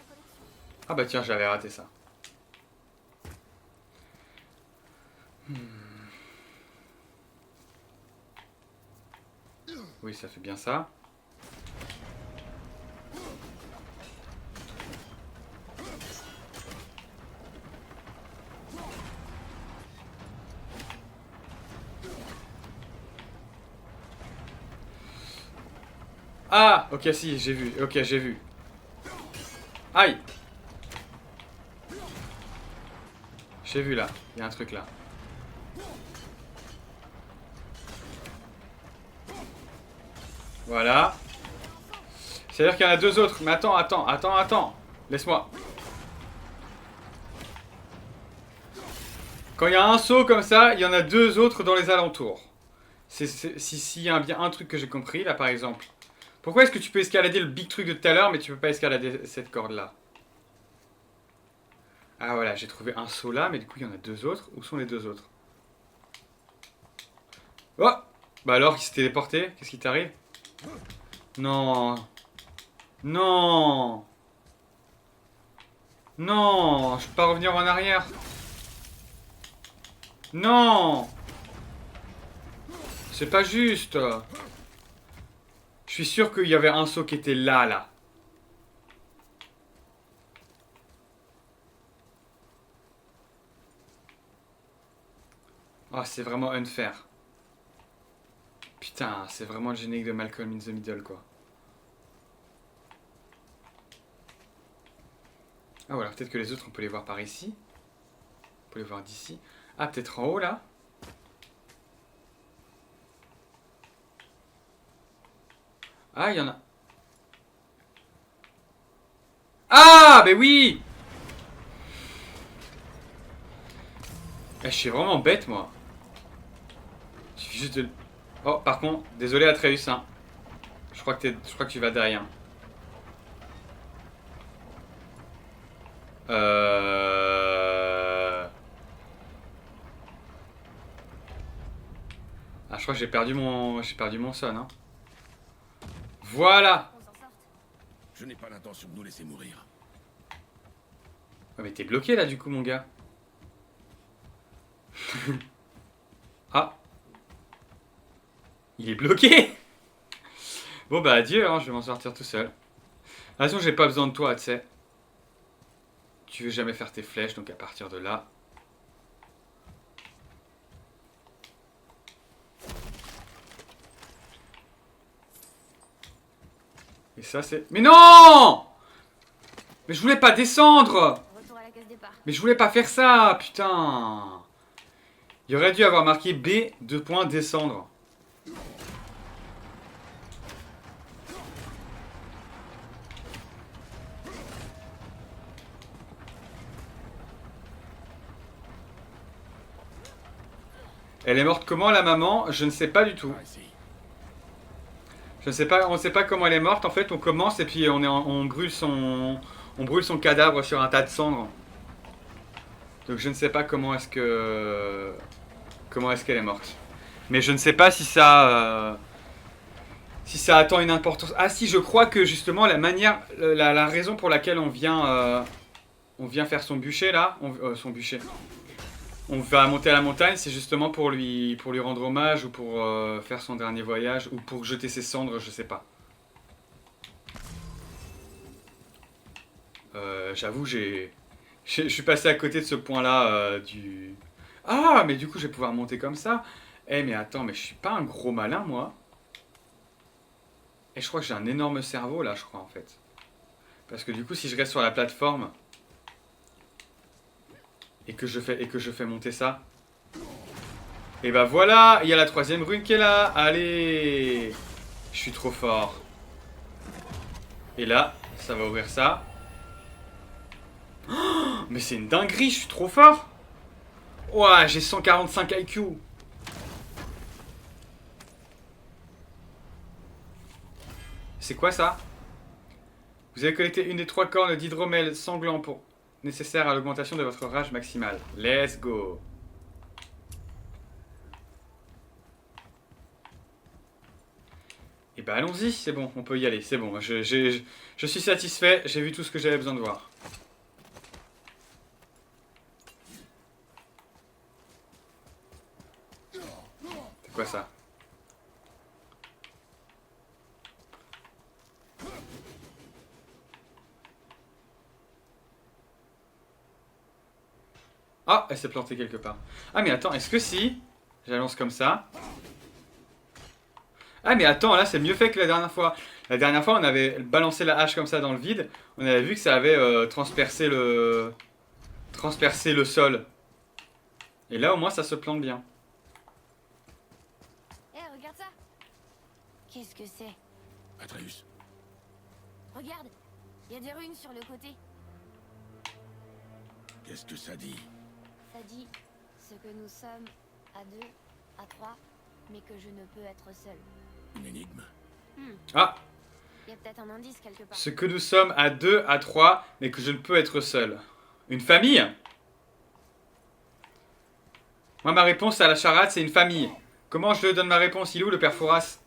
collection. Ah bah tiens, j'avais raté ça. Oui, ça fait bien ça. Ah, ok, si, j'ai vu. Ok, j'ai vu. Aïe. J'ai vu là. Il y a un truc là. Voilà. C'est-à-dire qu'il y en a deux autres. Mais attends. Laisse-moi. Quand il y a un saut comme ça, il y en a deux autres dans les alentours. S'il y a bien un truc que j'ai compris, là par exemple. Pourquoi est-ce que tu peux escalader le big truc de tout à l'heure, mais tu peux pas escalader cette corde-là? Ah voilà, j'ai trouvé un saut là, mais du coup il y en a deux autres. Où sont les deux autres? Oh! Bah alors, il s'est téléporté? Qu'est-ce qui t'arrive? Non! Non! Non! Je peux pas revenir en arrière! Non! C'est pas juste! Je suis sûr qu'il y avait un saut qui était là. Ah, c'est vraiment unfair. Putain, c'est vraiment le générique de Malcolm in the Middle, quoi. Ah, voilà, peut-être que les autres, on peut les voir par ici. On peut les voir d'ici. Ah, peut-être en haut, là. Ah, il y en a. Ah, mais oui! Eh, je suis vraiment bête, moi. Il suffit juste de... Oh, par contre, désolé Atreus, hein. Je crois que tu vas derrière. Ah, je crois que j'ai perdu mon son, hein. Voilà! On s'en sorte. Je n'ai pas l'intention de nous laisser mourir. Ouais, mais t'es bloqué là, du coup, mon gars. Ah! Il est bloqué! Bon, bah, adieu, hein, je vais m'en sortir tout seul. De toute façon, j'ai pas besoin de toi, tu sais. Tu veux jamais faire tes flèches, donc à partir de là. Et ça, c'est. Mais non! Mais je voulais pas descendre! Retour à la case départ. Mais je voulais pas faire ça, putain! Il aurait dû avoir marqué B, 2 points, descendre. Elle est morte comment, la maman? Je ne sais pas du tout. Par ici. Je ne sais pas, on ne sait pas comment elle est morte. En fait, on commence et puis on brûle son cadavre sur un tas de cendres. Donc je ne sais pas comment est-ce qu'elle est morte. Mais je ne sais pas si ça attend une importance. Ah si, je crois que justement la manière, la raison pour laquelle on vient faire son bûcher là, son bûcher. On va monter à la montagne, c'est justement pour lui rendre hommage ou pour faire son dernier voyage ou pour jeter ses cendres, je sais pas. J'avoue, je suis passé à côté de ce point-là du... Ah, mais du coup, je vais pouvoir monter comme ça. Eh, mais attends, mais je suis pas un gros malin, moi. Et je crois que j'ai un énorme cerveau, là, je crois, en fait. Parce que du coup, si je reste sur la plateforme... Et que je fais monter ça. Et bah voilà, il y a la troisième rune qui est là. Allez, je suis trop fort. Et là, ça va ouvrir ça. Oh, mais c'est une dinguerie, je suis trop fort. Ouah, j'ai 145 IQ. C'est quoi ça? Vous avez collecté une des 3 cornes d'hydromel sanglant pour nécessaire à l'augmentation de votre rage maximale. Let's go. Et bah allons-y, c'est bon, on peut y aller, c'est bon. Je suis satisfait, j'ai vu tout ce que j'avais besoin de voir. C'est quoi ça? Ah, elle s'est plantée quelque part. Ah mais attends, est-ce que si j'annonce comme ça... Ah mais attends, là c'est mieux fait que la dernière fois. La dernière fois on avait balancé la hache comme ça dans le vide. On avait vu que ça avait transpercé le sol. Et là au moins ça se plante bien. Hé, regarde ça. Qu'est-ce que c'est? Atreus, Regarde, il y a des runes sur le côté. qu'est-ce que ça dit? Ça dit ce que nous sommes à 2, à 3, mais que je ne peux être seul. Une énigme? Ah, Il y a peut-être un indice quelque part. ce que nous sommes à 2, à 3, mais que je ne peux être seul. Une famille? Moi ma réponse à la charade c'est une famille. Comment je donne ma réponse? Il est où le père Fouras?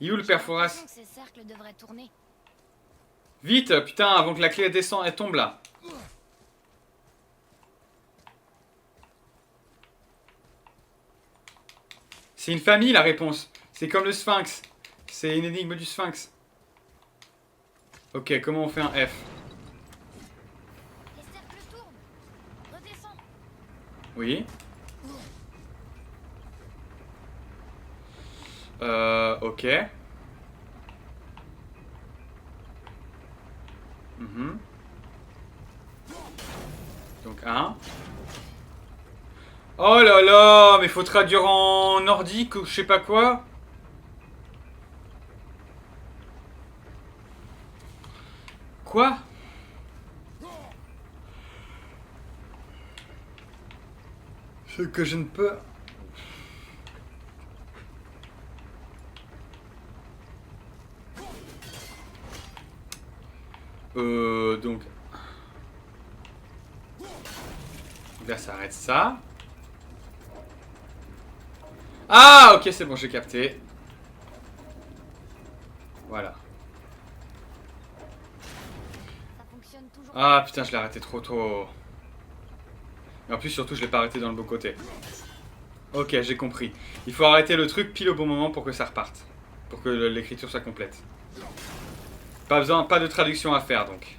Il est où le père J'ai Fouras? l'impression que ces cercles devraient tourner. Vite, putain, avant que la clé descende, elle tombe là. C'est une famille la réponse. C'est comme le sphinx. C'est une énigme du sphinx. Ok, comment on fait un F? Les cercles tournent. Redescends. Oui. Ok. Mhm. Donc un. Oh là là, mais faut traduire en nordique ou je sais pas quoi. Quoi? Ce que je ne peux... Donc... Là, ça arrête ça. Ah, ok, c'est bon, j'ai capté. Voilà. Ça fonctionne toujours. Ah, putain, je l'ai arrêté trop tôt. Et en plus, surtout, je l'ai pas arrêté dans le bon côté. Ok, j'ai compris. Il faut arrêter le truc pile au bon moment pour que ça reparte. Pour que l'écriture soit complète. Pas besoin, pas de traduction à faire, donc.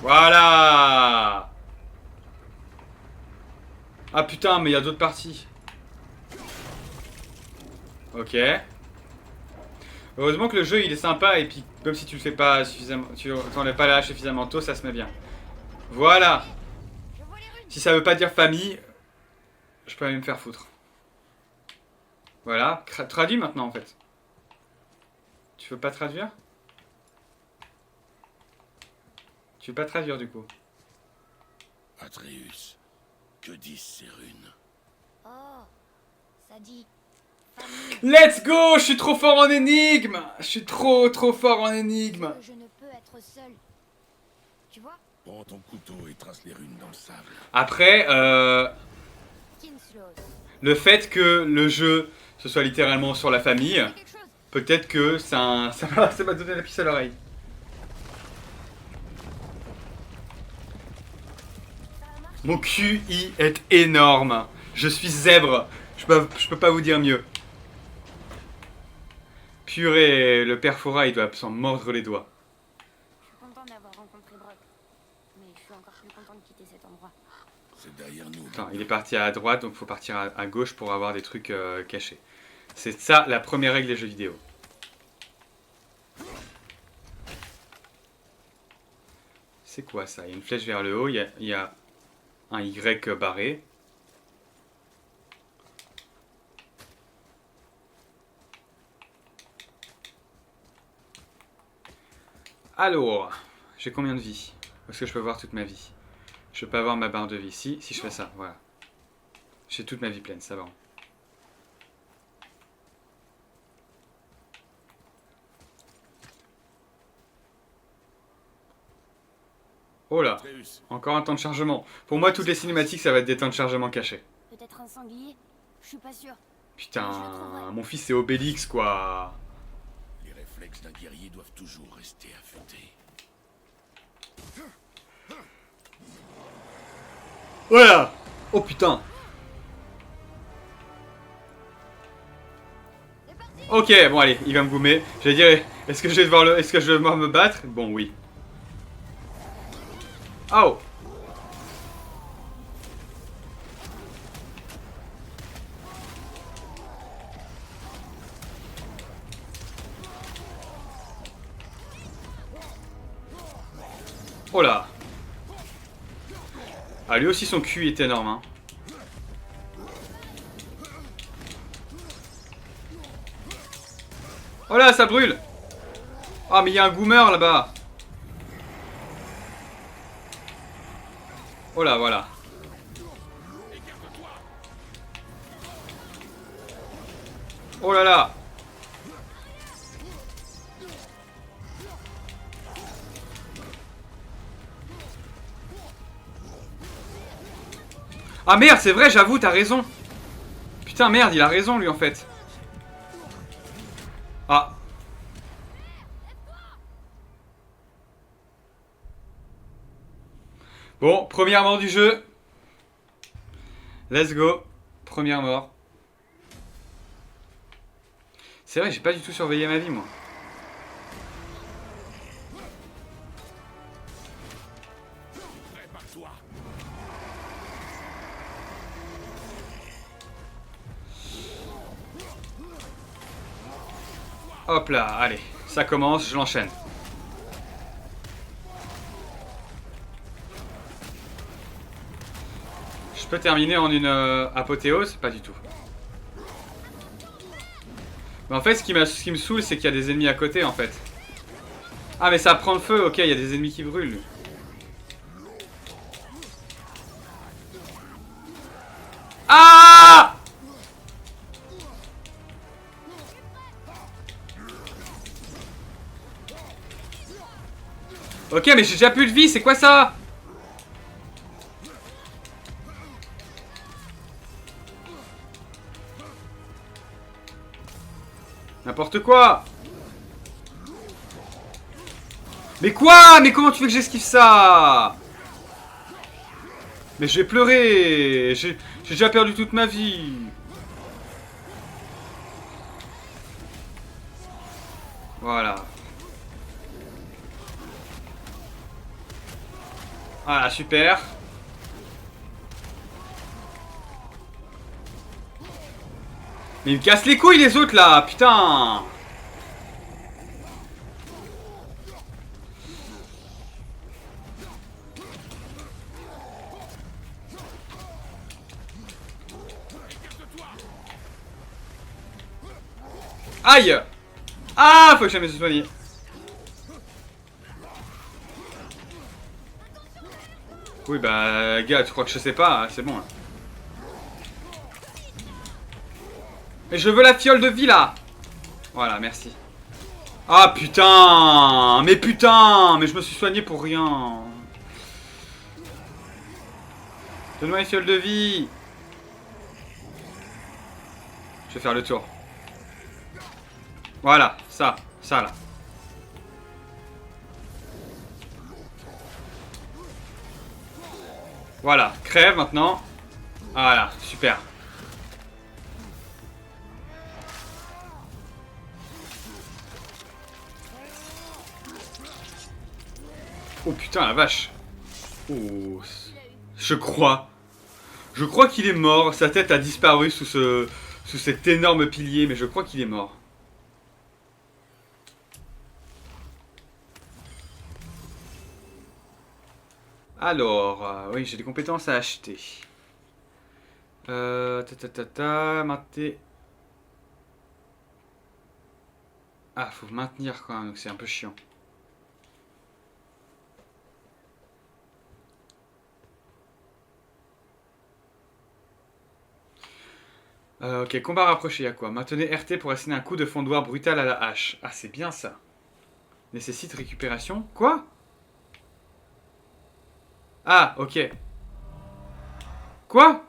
Voilà. Ah putain, mais il y a d'autres parties. Ok. Heureusement que le jeu il est sympa et puis comme si tu le fais pas suffisamment, tu t'enlèves pas la hache suffisamment tôt, ça se met bien. Voilà. Je vois les runes. Si ça veut pas dire famille, je peux aller me faire foutre. Voilà, traduis maintenant en fait. Tu veux pas traduire? Tu veux pas traduire du coup? Atreus, que disent ces runes? Oh, ça dit famille. Let's go! Je suis trop fort en énigme! Je suis trop fort en énigme! Que je ne peux être seul. Tu vois? Prends ton couteau et trace les runes dans le sable. Après, Kinslow. le fait que le jeu ce soit littéralement sur la famille, Quelque chose. peut-être que ça m'a donné la puce à l'oreille. Ça a marché. Mon QI est énorme. Je suis zèbre. Je peux pas vous dire mieux. Purée, le père Fora, il doit s'en mordre les doigts. Je suis content d'avoir rencontré Brock. Mais je suis encore plus content de quitter cet endroit. C'est derrière nous. Attends, il est parti à droite, donc il faut partir à gauche pour avoir des trucs cachés. C'est ça la première règle des jeux vidéo. C'est quoi ça? Il y a une flèche vers le haut, il y a un Y barré. Alors, j'ai combien de vie? Est-ce que je peux voir toute ma vie? Je peux pas avoir ma barre de vie. Si je fais ça, voilà. J'ai toute ma vie pleine, ça va. Oh là, Atreus, encore un temps de chargement. Pour moi, toutes les cinématiques, ça va être des temps de chargement cachés. Peut-être un sanglier? Je suis pas sûre. Putain, mon fils c'est Obélix quoi. les réflexes d'un guerrier doivent toujours rester affûtés. Voilà. Oh putain. Ok, bon allez, il va me goumer. J'allais dire, est-ce que je vais devoir me battre? Bon, oui. Oh. Oh là. Ah, lui aussi son cul est énorme, hein. Oh là, ça brûle. Oh, mais il y a un goomer là-bas. Oh là, voilà. Oh là là. Ah merde, c'est vrai, j'avoue, t'as raison. Putain, merde, il a raison lui en fait. Ah. Bon, première mort du jeu. Let's go. Première mort. C'est vrai, j'ai pas du tout surveillé ma vie, moi. Prépare-toi. Hop là, allez. Ça commence, je l'enchaîne. Je peux terminer en une apothéose? Pas du tout. Mais en fait, ce qui me saoule, c'est qu'il y a des ennemis à côté, en fait. Ah, mais ça prend le feu, ok, il y a des ennemis qui brûlent. Ah! Ok, mais j'ai déjà plus de vie, c'est quoi ça? N'importe quoi. Mais quoi? Mais comment tu veux que j'esquive ça? Mais je vais pleurer. J'ai déjà perdu toute ma vie. Voilà. Voilà, super. Mais ils me cassent les couilles les autres là, putain. Aïe. Ah, faut que j'aille me soigner. Oui bah gars, tu crois que je sais pas, c'est bon. Hein. Mais je veux la fiole de vie là. Voilà, merci. Ah putain. Mais putain. Mais je me suis soigné pour rien. Donne-moi une fiole de vie. Je vais faire le tour. Voilà, ça là. Voilà, crève maintenant. Voilà, super. Oh putain, la vache. Oh, je crois. Je crois qu'il est mort. Sa tête a disparu sous cet énorme pilier, mais je crois qu'il est mort. Alors, oui, j'ai des compétences à acheter. Maintenir. Ah, faut maintenir quand même, donc c'est un peu chiant. Ok, combat rapproché, y'a quoi? Maintenez RT pour asséner un coup de fondoir brutal à la hache. Ah, c'est bien ça. Nécessite récupération. Quoi? Ah, ok. Quoi?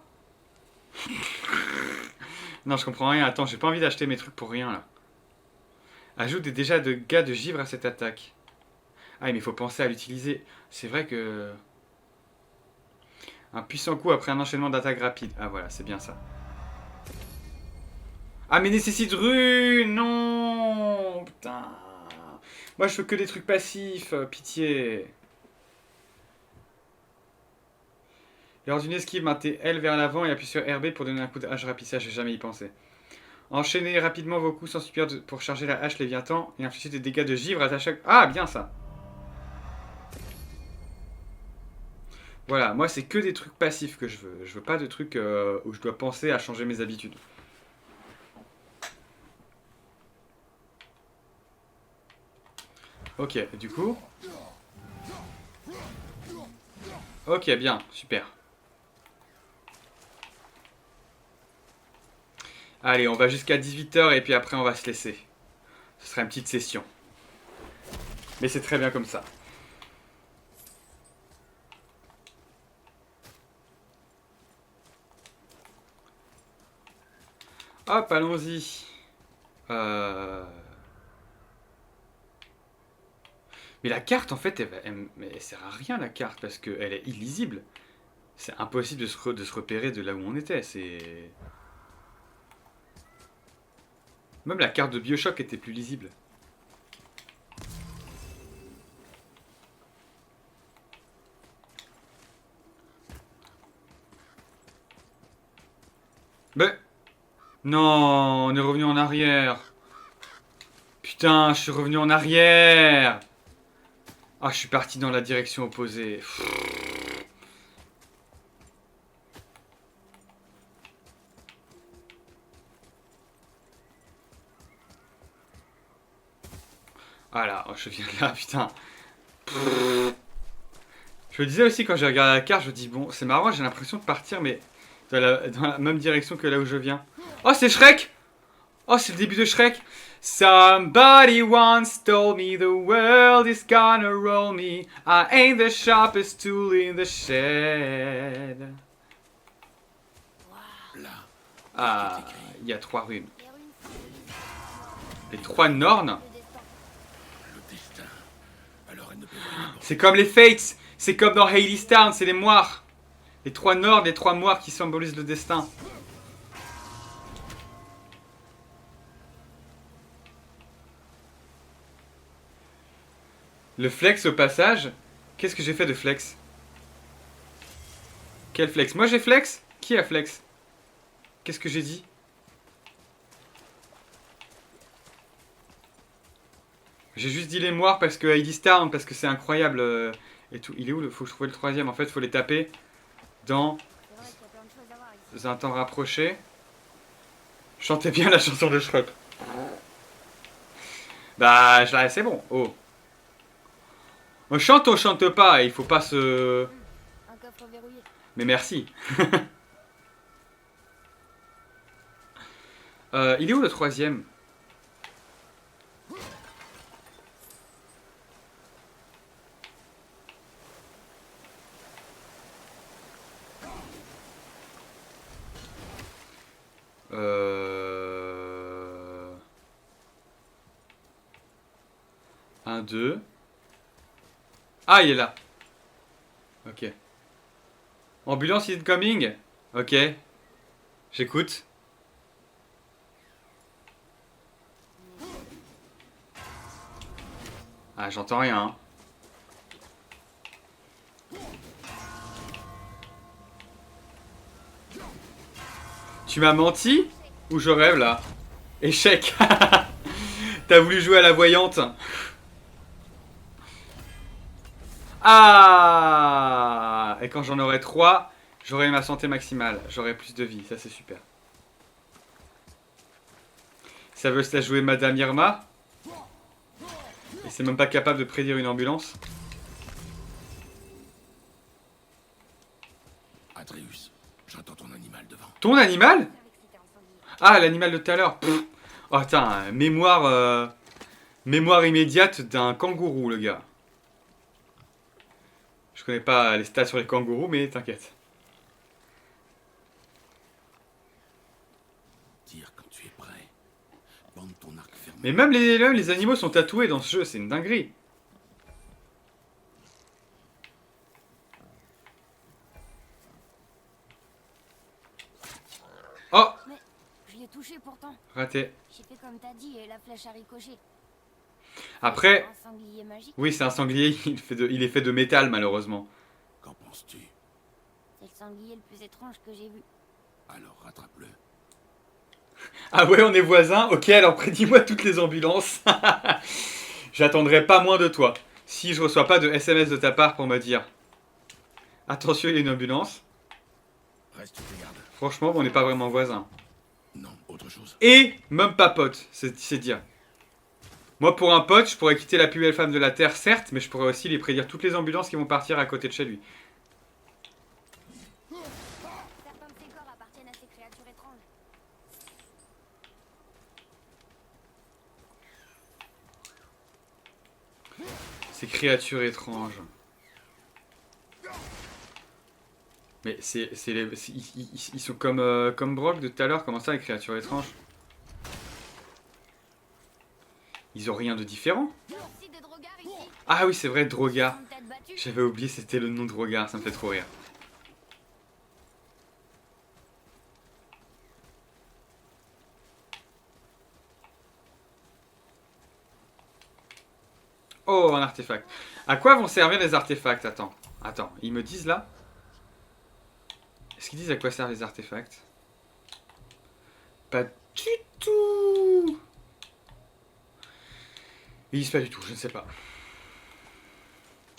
Non, je comprends rien. Attends, j'ai pas envie d'acheter mes trucs pour rien, là. Ajoute des dégâts de gars de givre à cette attaque. Ah, mais il faut penser à l'utiliser. C'est vrai que... Un puissant coup après un enchaînement d'attaques rapides. Ah, voilà, c'est bien ça. Ah, mais nécessite rune. Non. Putain. Moi, je fais que des trucs passifs. Pitié. Lors d'une esquive, maintenez L vers l'avant et appuyez sur RB pour donner un coup de hache rapide. Ça, j'ai jamais y pensé. Enchaînez rapidement vos coups sans super pour charger la hache Léviathan et infliger des dégâts de givre à chaque... Ah, bien ça. Voilà, moi c'est que des trucs passifs que je veux. Je veux pas de trucs où je dois penser à changer mes habitudes. Ok, du coup... Ok, bien, super. Allez, on va jusqu'à 18h et puis après on va se laisser. Ce sera une petite session. Mais c'est très bien comme ça. Hop, allons-y. Mais la carte, en fait, elle sert à rien, la carte, parce qu'elle est illisible. C'est impossible de se repérer de là où on était. C'est... Même la carte de Bioshock était plus lisible. Mais... Non, on est revenu en arrière. Putain, je suis revenu en arrière. Ah, je suis parti dans la direction opposée. Voilà, je viens de là, putain. Je me disais aussi quand j'ai regardé la carte, je me dis bon, c'est marrant, j'ai l'impression de partir, mais dans la même direction que là où je viens. Oh, c'est Shrek! Oh, c'est le début de Shrek! Somebody once told me the world is gonna roll me. I ain't the sharpest tool in the shed. Là, Ah, il y a 3 runes. Les runes symbolisent Les 3 nornes. le destin. le destin. Alors elle ne peut rien. C'est comme les Fates. C'est comme dans Hayley's Town, c'est les moires. Les 3 nornes, les 3 moires qui symbolisent le destin. Le flex au passage. Qu'est-ce que j'ai fait de flex? Quel flex? Moi j'ai flex? Qui a flex? Qu'est-ce que j'ai dit? J'ai juste dit les moires parce que Hayley's Town, parce que c'est incroyable et tout. Il est où le... Faut que je trouve le 3ème. En fait, faut les taper dans C'est vrai qu'il y a plein de choses à voir ici. un temps rapproché. Chantez bien la chanson de Shrek. Bah, c'est bon. Oh. On chante pas. Il faut pas se... Un coffre verrouillé. Mais merci. Il est où le 3ème? Euh... 1, 2. Ah, il est là. Ok. Ambulance is coming. Ok. J'écoute. Ah, j'entends rien. Hein. Tu m'as menti? Ou je rêve là? Échec. T'as voulu jouer à la voyante? Ah! Et quand j'en aurai 3, j'aurai ma santé maximale. J'aurai plus de vie. Ça, c'est super. Ça veut se la jouer Madame Irma? Et c'est même pas capable de prédire une ambulance? Atreus, j'entends ton animal devant. Ton animal? Avec cet incendie. Ah, l'animal de tout à l'heure. Pff. Oh, putain, mémoire immédiate d'un kangourou, le gars. Je connais pas les stats sur les kangourous, mais t'inquiète. Tire quand tu es prêt. Bande ton arc fermé. Mais même les animaux sont tatoués dans ce jeu, c'est une dinguerie. Oh, Je l'ai touché pourtant. raté. J'ai fait comme t'as dit et la flèche a ricoché. Après, Un sanglier magique, oui, c'est un sanglier, il est fait de métal malheureusement. Qu'en penses-tu? c'est le sanglier le plus étrange que j'ai vu. Alors rattrape-le. Ah ouais, on est voisins. Ok, alors prédis-moi toutes les ambulances. J'attendrai pas moins de toi. Si je reçois pas de SMS de ta part pour me dire attention, il y a une ambulance. Reste tes gardes. Franchement, on n'est pas vraiment voisins. Non, autre chose. Et même pas pote, c'est dire. Moi, pour un pote, je pourrais quitter la plus belle femme de la Terre, certes, mais je pourrais aussi lui prédire toutes les ambulances qui vont partir à côté de chez lui. Certains de ces corps appartiennent à ces créatures étranges. Ces créatures étranges. Mais ils sont comme Brock de tout à l'heure. Comment ça, les créatures étranges? Ils ont rien de différent. Aussi des drogards ici. Ah oui, c'est vrai, Drogar. Une tête battue. J'avais oublié, c'était le nom de Drogar. Ça me fait trop rire. Oh, un artefact. À quoi vont servir les artefacts? Attends, ils me disent là? Est-ce qu'ils disent à quoi servent les artefacts? Pas du tout. Ils disent pas du tout, je ne sais pas.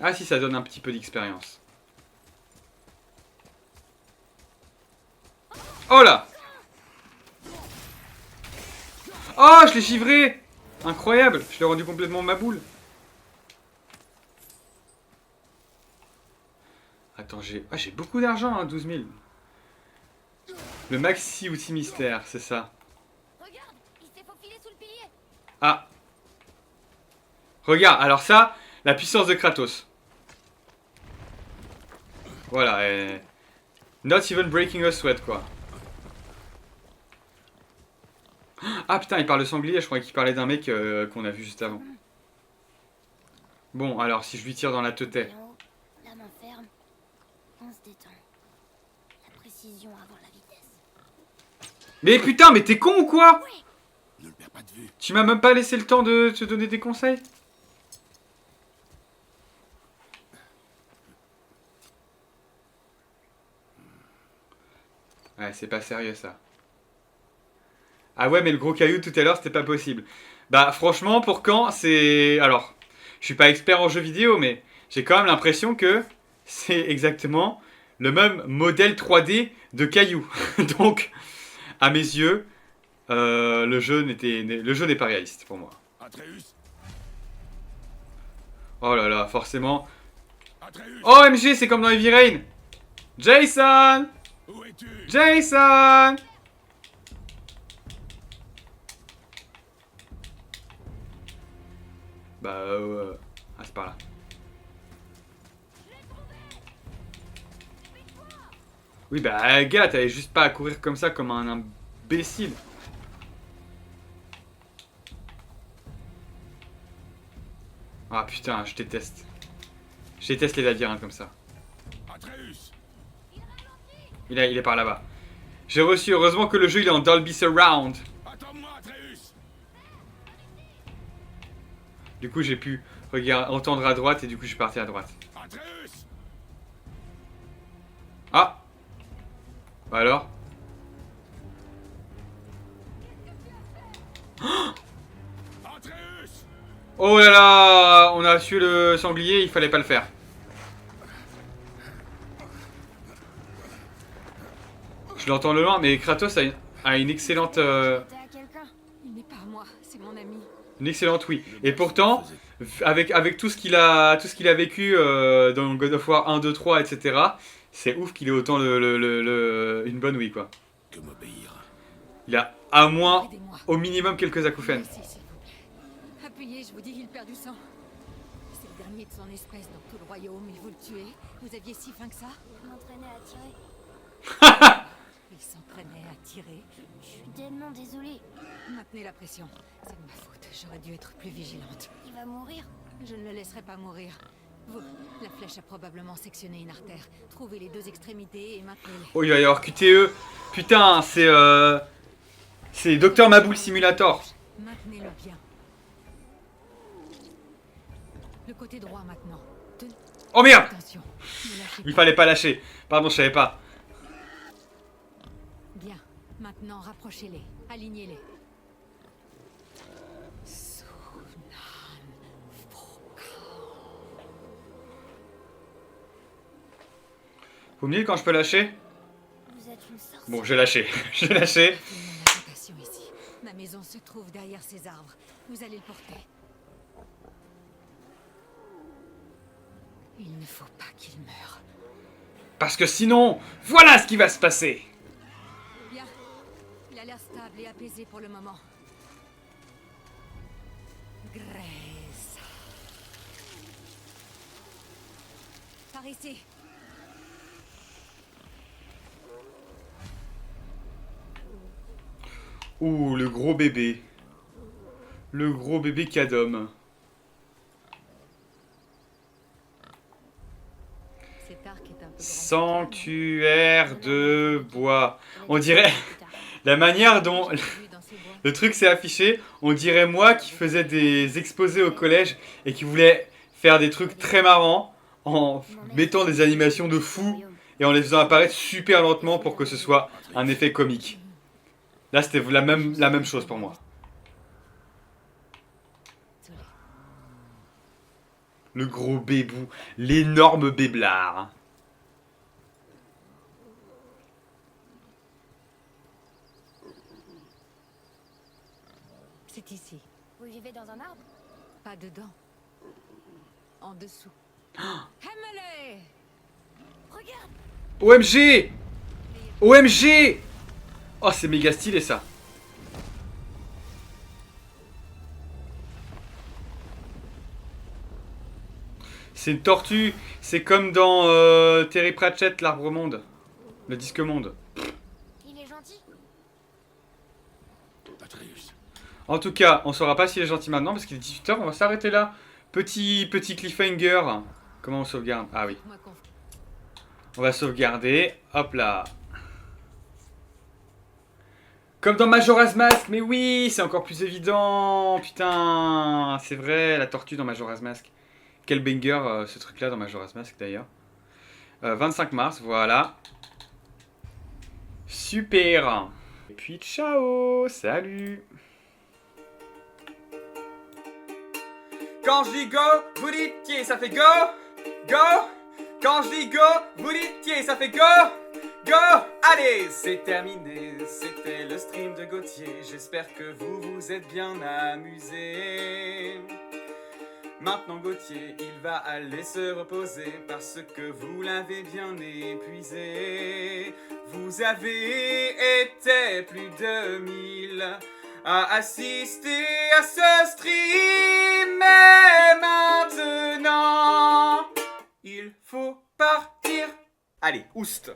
Ah si, ça donne un petit peu d'expérience. Oh là! Oh, je l'ai givré! Incroyable, je l'ai rendu complètement ma boule. Attends, j'ai beaucoup d'argent, hein, 12 000. Le maxi outil mystère, c'est ça. Regarde, il s'est faufilé sous le pilier. Ah. Regarde, alors ça, la puissance de Kratos. Voilà, not even breaking a sweat, quoi. Ah putain, il parle de sanglier, je croyais qu'il parlait d'un mec qu'on a vu juste avant. Bon, alors, si je lui tire dans la tête. Et en haut, la main ferme. On se détend. La précision avant la vitesse. Mais putain, mais t'es con ou quoi? Ne le perds pas de vue. Tu m'as même pas laissé le temps de te donner des conseils? Ouais, c'est pas sérieux ça. Ah ouais, mais le gros caillou tout à l'heure, c'était pas possible. Bah franchement, pour quand, c'est... Alors, je suis pas expert en jeux vidéo, mais j'ai quand même l'impression que c'est exactement le même modèle 3D de caillou. Donc, à mes yeux, le jeu n'est pas réaliste pour moi. Atreus. Oh là là, forcément. Atreus. OMG, c'est comme dans Heavy Rain. Jason! Où es-tu? Jason! Bah ah, c'est par là. Oui bah gars, t'avais juste pas à courir comme ça comme un imbécile. Ah putain, je déteste. Je déteste les labyrinthes comme ça. Atreus. Il est par là-bas. J'ai reçu, heureusement que le jeu il est en Dolby Surround. Attends-moi, Atreus. Du coup j'ai pu entendre à droite et du coup je suis parti à droite. Atreus. Ah! Bah alors? Atreus. Oh là là! On a su le sanglier, il fallait pas le faire. Je l'entends de loin, mais Kratos a une excellente... T'es à quelqu'un. Il n'est pas à moi, c'est mon ami. Une excellente oui. Et pourtant, avec tout ce qu'il a vécu dans God of War 1, 2, 3, etc., c'est ouf qu'il ait autant une bonne oui, quoi. Que m'obéir. Il a à moins, Aidez-moi. au minimum, quelques acouphènes. Merci, s'il vous plaît. Appuyez, je vous dis, il perd du sang. C'est le dernier de son espèce dans tout le royaume et vous le tuez. Vous aviez si faim que ça? Je m'entraînais à tirer. Il s'entraînait à tirer. Je suis tellement désolée. Maintenez la pression. C'est de ma faute. J'aurais dû être plus vigilante. Il va mourir. Je ne le laisserai pas mourir. Vous, la flèche a probablement sectionné une artère. Trouvez les deux extrémités et maintenez-les. Oh, il va y avoir QTE. Putain, c'est Dr Maboul Simulator. Maintenez-le bien. Le côté droit maintenant. Oh merde! Attention. Ne lâchez Il pas. fallait pas lâcher. Pardon, je savais pas. Bien. Maintenant, rapprochez-les. Alignez-les. Vous me dites quand je peux lâcher? Vous êtes une sorcière. Bon, j'ai lâché. J'ai lâché. Mon habitation ici. Ma maison se trouve derrière ces arbres. Vous allez le porter. Il ne faut pas qu'il meure. Parce que sinon, voilà ce qui va se passer. Bien. Il a l'air stable et apaisé pour le moment. Grace. Par ici. Ouh, le gros bébé. Le gros bébé Cadom. Cet arc est un peu grand. Sanctuaire de bois. On dirait la manière dont J'ai vu dans ces bois. le truc s'est affiché, on dirait moi qui faisais des exposés au collège et qui voulais faire des trucs très marrants en mettant des animations de fou et en les faisant apparaître super lentement pour que ce soit un effet comique. Là, c'était la même chose pour moi. Désolé. Le gros bébou, l'énorme béblard. C'est ici. Vous vivez dans un arbre? Pas dedans. En dessous. Emily! Regarde! OMG! OMG! Oh, c'est méga stylé ça. C'est une tortue. C'est comme dans Terry Pratchett, l'Arbre Monde. Le Disque Monde. Il est gentil? Atreus. En tout cas, on saura pas s'il est gentil maintenant parce qu'il est 18h. On va s'arrêter là. Petit cliffhanger. Comment on sauvegarde? Ah oui. Moi conf- On va sauvegarder. Hop là. Comme dans Majora's Mask. Mais oui, c'est encore plus évident. Putain, c'est vrai, la tortue dans Majora's Mask. Quel banger ce truc-là dans Majora's Mask d'ailleurs. 25 mars, voilà. Super. Et puis ciao, salut. Quand je dis go, vous dites qui ça fait go, go. Quand je dis go, vous dites qui ça fait go, go. Allez, c'est terminé, c'était le stream de Gauthier. J'espère que vous vous êtes bien amusés. Maintenant Gauthier, il va aller se reposer parce que vous l'avez bien épuisé. Vous avez été plus de 1000 à assister à ce stream. Mais maintenant, il faut partir. Allez, oust.